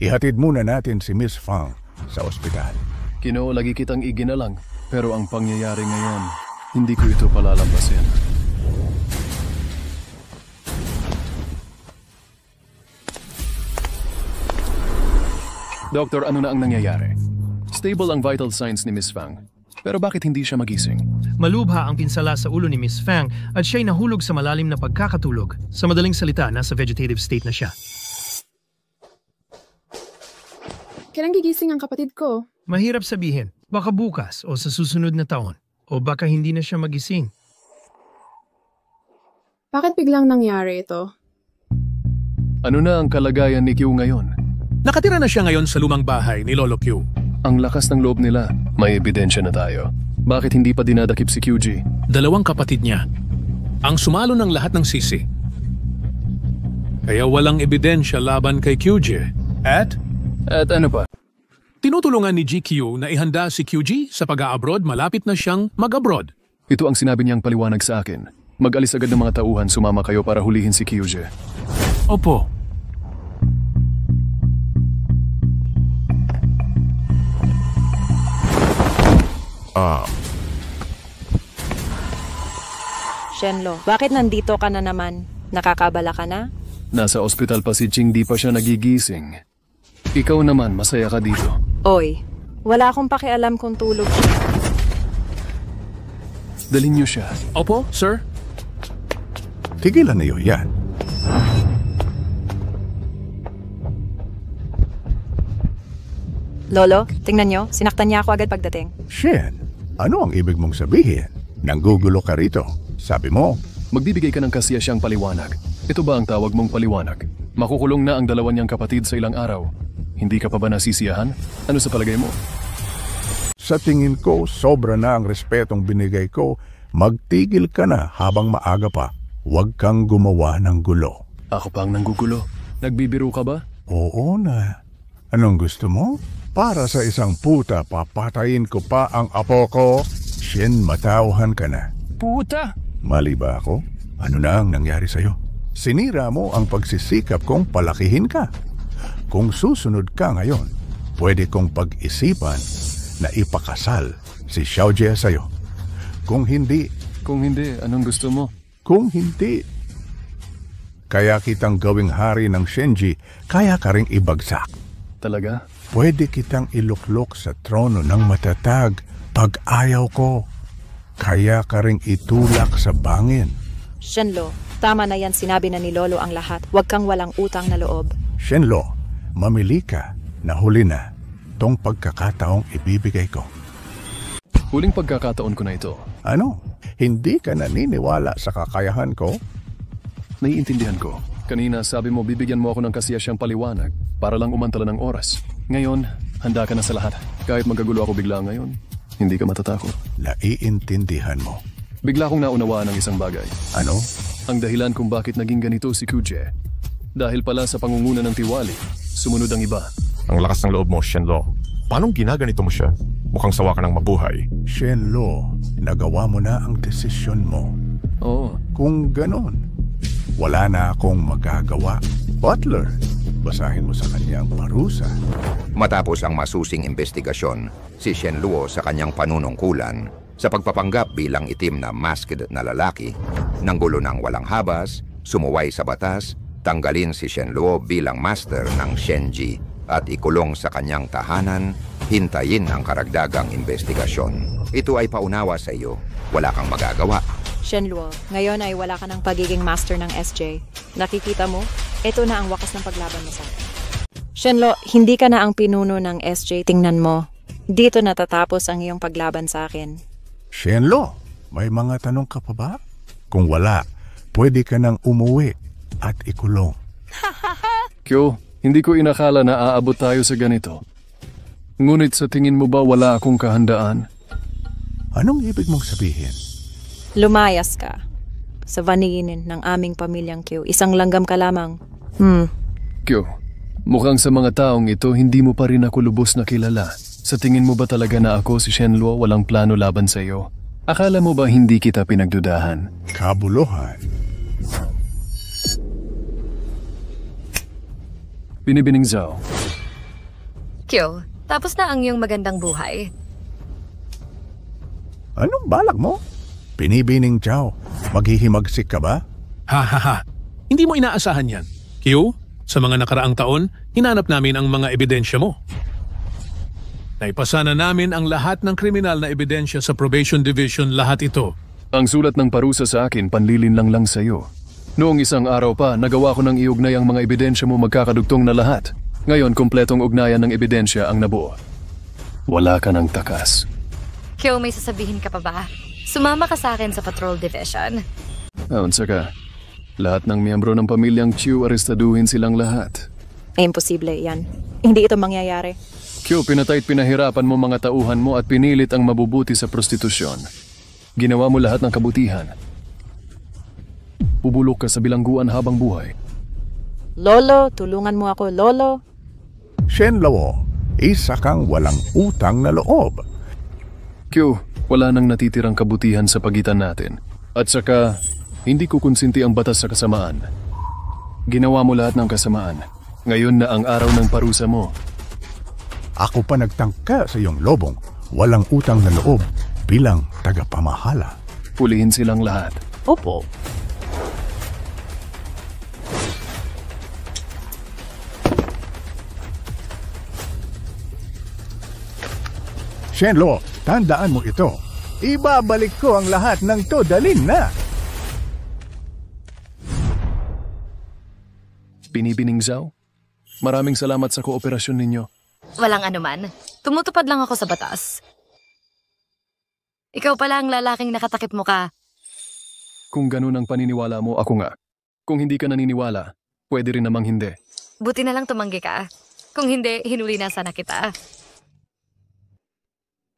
S19: Ihatid muna natin si Miss Fang sa ospital.
S3: Kinoo, lagi kitang iginalang. Pero ang pangyayari ngayon, hindi ko ito palalampasin. Doktor, ano na ang nangyayari? Stable ang vital signs ni Miss Fang. Pero bakit hindi siya magising?
S6: Malubha ang pinsala sa ulo ni Miss Fang at siya'y nahulog sa malalim na pagkakatulog. Sa madaling salita, nasa vegetative state na siya.
S1: Kailan gigising ang kapatid ko?
S6: Mahirap sabihin. Baka bukas o sa susunod na taon. O baka hindi na siya magising.
S1: Bakit biglang nangyari ito?
S3: Ano na ang kalagayan ni Q ngayon?
S14: Nakatira na siya ngayon sa lumang bahay ni Lolo Q.
S3: Ang lakas ng loob nila. May ebidensya na tayo. Bakit hindi pa dinadakip si QG?
S14: Dalawang kapatid niya. Ang sumalo ng lahat ng sisi. Kaya walang ebidensya laban kay QG. At
S3: ano pa?
S14: Tinutulungan ni GQ na ihanda si QG sa pag-a-abroad malapit na siyang mag-abroad.
S3: Ito ang sinabi niyang paliwanag sa akin. Mag-alis agad ng mga tauhan, sumama kayo para hulihin si QG.
S14: Opo.
S4: Shenlo, bakit nandito ka na naman? Nakakabala ka na?
S3: Nasa ospital pa si Ching, di pa siya nagigising. Ikaw naman, masaya ka dito.
S4: Oy, wala akong pakialam kung tulog siya.
S3: Dalhin niyo siya.
S14: Opo, sir.
S19: Tigilan niyo yan.
S4: Lolo, tingnan niyo, sinaktan niya ako agad pagdating.
S19: Shen, ano ang ibig mong sabihin? Nanggugulo ka rito. Sabi mo,
S3: magbibigay ka ng kasiyasyang paliwanag. Ito ba ang tawag mong paliwanag? Makukulong na ang dalawa niyang kapatid sa ilang araw. Hindi ka pa ba nasisiyahan? Ano sa palagay mo?
S19: Sa tingin ko, sobra na ang respetong binigay ko. Magtigil ka na habang maaga pa. Huwag kang gumawa ng gulo.
S3: Ako pa ang nanggugulo. Nagbibiro ka ba?
S19: Oo na. Anong gusto mo? Para sa isang puta, papatayin ko pa ang apo ko. Shen, matauhan ka na.
S9: Puta!
S19: Mali ba ako? Ano na ang nangyari sa'yo? Sinira mo ang pagsisikap kong palakihin ka. Kung susunod ka ngayon, pwede kong pag-isipan na ipakasal si Xiaojie sa'yo. Kung hindi...
S3: Kung hindi, anong gusto mo?
S19: Kung hindi... Kaya kitang gawing hari ng Shenji, kaya ka ring ibagsak.
S3: Talaga?
S19: Pwede kitang iluklok sa trono ng matatag pag ayaw ko. Kaya ka ring itulak sa bangin.
S4: Shenlo, tama na yan, sinabi na ni Lolo ang lahat. Huwag kang walang utang na loob.
S19: Shenlo, mamili ka na huli na tong pagkakataong ibibigay ko.
S3: Huling pagkakataon ko na ito.
S19: Ano? Hindi ka naniniwala sa kakayahan ko?
S3: Naiintindihan ko. Kanina sabi mo bibigyan mo ako ng kasiyasyang paliwanag para lang umantala ng oras. Ngayon, handa ka na sa lahat. Kahit magagulo ako bigla ngayon, hindi ka matatakot.
S19: Naiintindihan mo.
S3: Bigla kong naunawaan ng isang bagay.
S19: Ano?
S3: Ang dahilan kung bakit naging ganito si Kuje. Dahil pala sa pangunguna ng tiwali, sumunod ang iba.
S20: Ang lakas ng loob mo, Shenlo. Paanong ginaganito mo siya? Mukhang sawa ka ng mabuhay.
S19: Shenlo, nagawa mo na ang desisyon mo.
S3: Oo.
S19: Kung ganon, wala na akong magagawa. Butler, basahin mo sa kanyang parusa.
S13: Matapos ang masusing investigasyon, si Shenluo sa kanyang panunungkulan sa pagpapanggap bilang itim na masked na lalaki, nanggulo ng walang habas, sumuway sa batas, tanggalin si Shenluo bilang master ng Shenji at ikulong sa kanyang tahanan, hintayin ang karagdagang investigasyon. Ito ay paunawa sa iyo. Wala kang magagawa.
S4: Shenluo, ngayon ay wala ka ng pagiging master ng SJ. Nakikita mo, ito na ang wakas ng paglaban mo sa akin. Shenluo, hindi ka na ang pinuno ng SJ. Tingnan mo. Dito natatapos ang iyong paglaban sa akin.
S19: Shenluo, may mga tanong ka pa ba? Kung wala, pwede ka nang umuwi at ikulong.
S3: Kyo, hindi ko inakala na aabot tayo sa ganito. Ngunit sa tingin mo ba wala akong kahandaan?
S19: Anong ibig mong sabihin?
S4: Lumayas ka sa vaniginin ng aming pamilyang Kyo. Isang langgam ka lamang.
S3: Kyo, mukhang sa mga taong ito hindi mo pa rin ako lubos na kilala. Sa tingin mo ba talaga na ako si Shenluo walang plano laban sa iyo? Akala mo ba hindi kita pinagdudahan?
S19: Kabuluhan.
S3: Binibining Zhao.
S16: Kyo, tapos na ang iyong magandang buhay.
S19: Anong balak mo? Binibining Zhao, maghihimagsik ka ba?
S14: Ha. Hindi mo inaasahan yan. Q, sa mga nakaraang taon, hinanap namin ang mga ebidensya mo. Naipasa na namin ang lahat ng kriminal na ebidensya sa Probation Division, lahat ito.
S3: Ang sulat ng parusa sa akin, panlilin lang sa iyo. Noong isang araw pa, nagawa ko ng iugnay ang mga ebidensya mo magkakadugtong na lahat. Ngayon, kumpletong ugnayan ng ebidensya ang nabuo. Wala ka ng takas.
S16: Kyo, may sasabihin ka pa ba? Sumama ka sa akin sa Patrol Division.
S3: Unsa ka? Lahat ng miyembro ng pamilyang Chu, arestaduhin silang lahat.
S4: Imposible yan. Hindi ito mangyayari.
S3: Q, pinatay at pinahirapan mo mga tauhan mo at pinilit ang mabubuti sa prostitusyon. Ginawa mo lahat ng kabutihan. Bubulok ka sa bilangguan habang buhay.
S4: Lolo, tulungan mo ako, Lolo.
S19: Shenluo, isa kang walang utang na loob.
S3: Q, wala nang natitirang kabutihan sa pagitan natin. At saka, hindi ko konsinti ang batas sa kasamaan. Ginawa mo lahat ng kasamaan. Ngayon na ang araw ng parusa mo.
S19: Ako pa nagtangka sa iyong lobong, walang utang na loob bilang tagapamahala.
S3: Pulihin silang lahat.
S4: Opo.
S19: Shenluo, tandaan mo ito. Ibabalik ko ang lahat ng to, dalin na.
S3: Binibining Zhao, maraming salamat sa kooperasyon ninyo.
S16: Walang anuman. Tumutupad lang ako sa batas. Ikaw pala ang lalaking nakatakip mo ka.
S3: Kung ganun ang paniniwala mo, ako nga. Kung hindi ka naniniwala, pwede rin namang hindi.
S16: Buti na lang tumanggi ka. Kung hindi, hinuli na sana kita.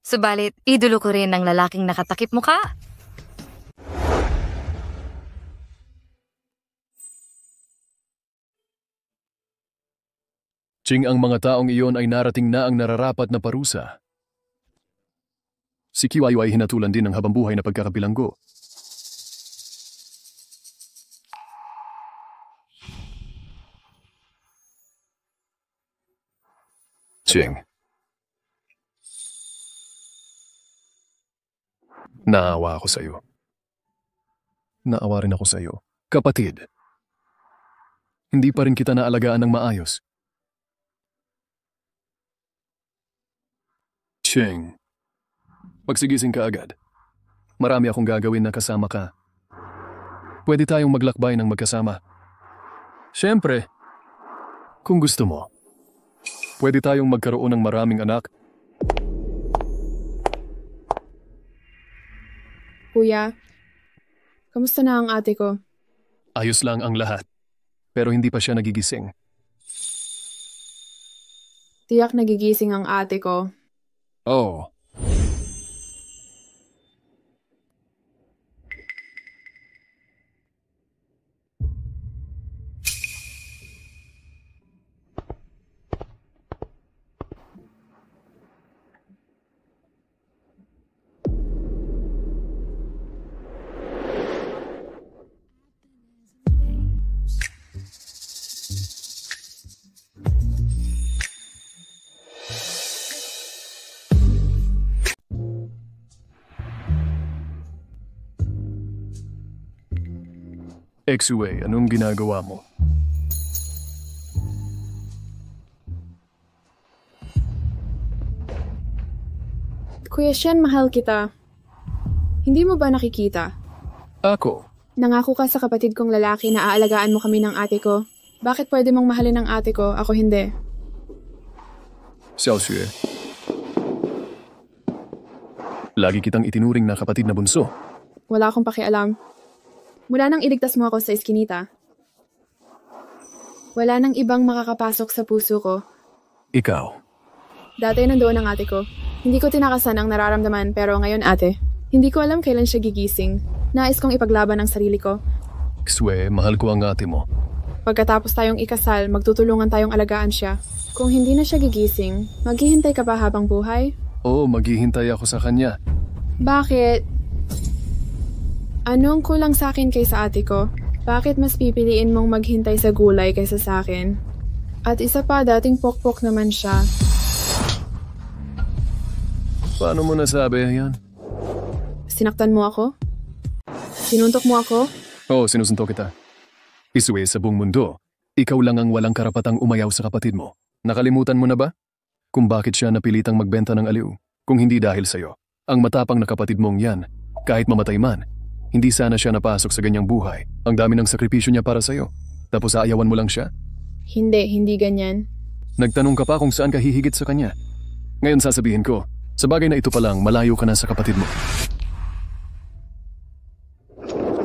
S16: Subalit, idolo ko rin ang lalaking nakatakip mo ka.
S3: Ching, ang mga taong iyon ay narating na ang nararapat na parusa. Si Kiwayo ay hinatulan din ng habambuhay na pagkakabilanggo. Ching, Naawa ako sa'yo. Naawa rin ako sa'yo. Kapatid, hindi pa rin kita naalagaan ng maayos. Cheng, pagsigising ka agad. Marami akong gagawin na kasama ka. Pwede tayong maglakbay ng magkasama. Siyempre, kung gusto mo, pwede tayong magkaroon ng maraming anak.
S1: Kuya, kamusta na ang ate ko?
S3: Ayos lang ang lahat, pero hindi pa siya nagigising.
S1: Tiyak nagigising ang ate ko.
S3: Oh. Exue, anong ginagawa mo?
S1: Kuya Shen, mahal kita. Hindi mo ba nakikita?
S3: Ako?
S1: Nangako ka sa kapatid kong lalaki na aalagaan mo kami ng ate ko. Bakit pwede mong mahalin ng ate ko, ako hindi?
S3: Xiaoxue. Lagi kitang itinuring na kapatid na bunso.
S1: Wala akong pakialam. Mula nang iligtas mo ako sa iskinita, wala nang ibang makakapasok sa puso ko.
S3: Ikaw?
S1: Dati nandoon ang ate ko. Hindi ko tinakasan ang nararamdaman pero ngayon ate, hindi ko alam kailan siya gigising. Nais kong ipaglaban ang sarili ko.
S3: Xue, mahal ko ang ate mo.
S1: Pagkatapos tayong ikasal, magtutulungan tayong alagaan siya. Kung hindi na siya gigising, maghihintay ka pa habang buhay?
S3: Oo, maghihintay ako sa kanya.
S1: Bakit? Anong kulang sa akin kaysa ate ko? Bakit mas pipiliin mong maghintay sa gulay kaysa sa akin? At isa pa, dating pokpok naman siya.
S3: Paano mo nasabi yan?
S1: Sinaktan mo ako? Sinuntok mo ako?
S3: Oo, sinusuntok kita. Isue, sa buong mundo, ikaw lang ang walang karapatang umayaw sa kapatid mo. Nakalimutan mo na ba? Kung bakit siya napilitang magbenta ng aliw? Kung hindi dahil sa'yo. Ang matapang na kapatid mong yan, kahit mamatay man, hindi sana siya napasok sa ganyang buhay. Ang dami ng sakripisyo niya para sa'yo. Tapos aayawan mo lang siya?
S1: Hindi ganyan.
S3: Nagtanong ka pa kung saan ka hihigit sa kanya. Ngayon sasabihin ko, sa bagay na ito pa lang, malayo ka na sa kapatid mo.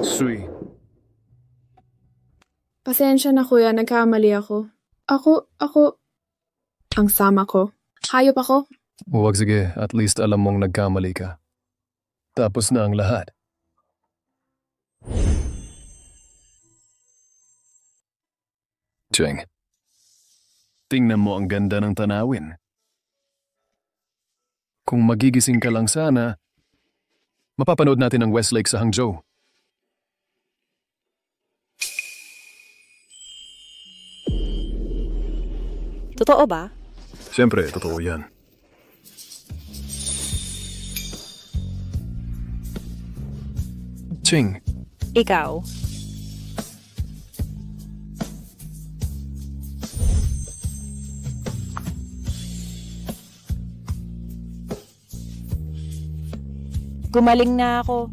S3: Sui.
S1: Pasensya na kuya, nagkamali ako. Ako, ang sama ko. Hayop ako.
S3: Huwag sige, at least alam mong nagkamali ka. Tapos na ang lahat. Cheng, tingnan mo ang ganda ng tanawin. Kung magigising ka lang sana, mapapanood natin ang Westlake sa Hangzhou.
S4: Totoo ba?
S3: Siyempre, totoo yan. Cheng.
S4: Ikaw. Gumaling na ako.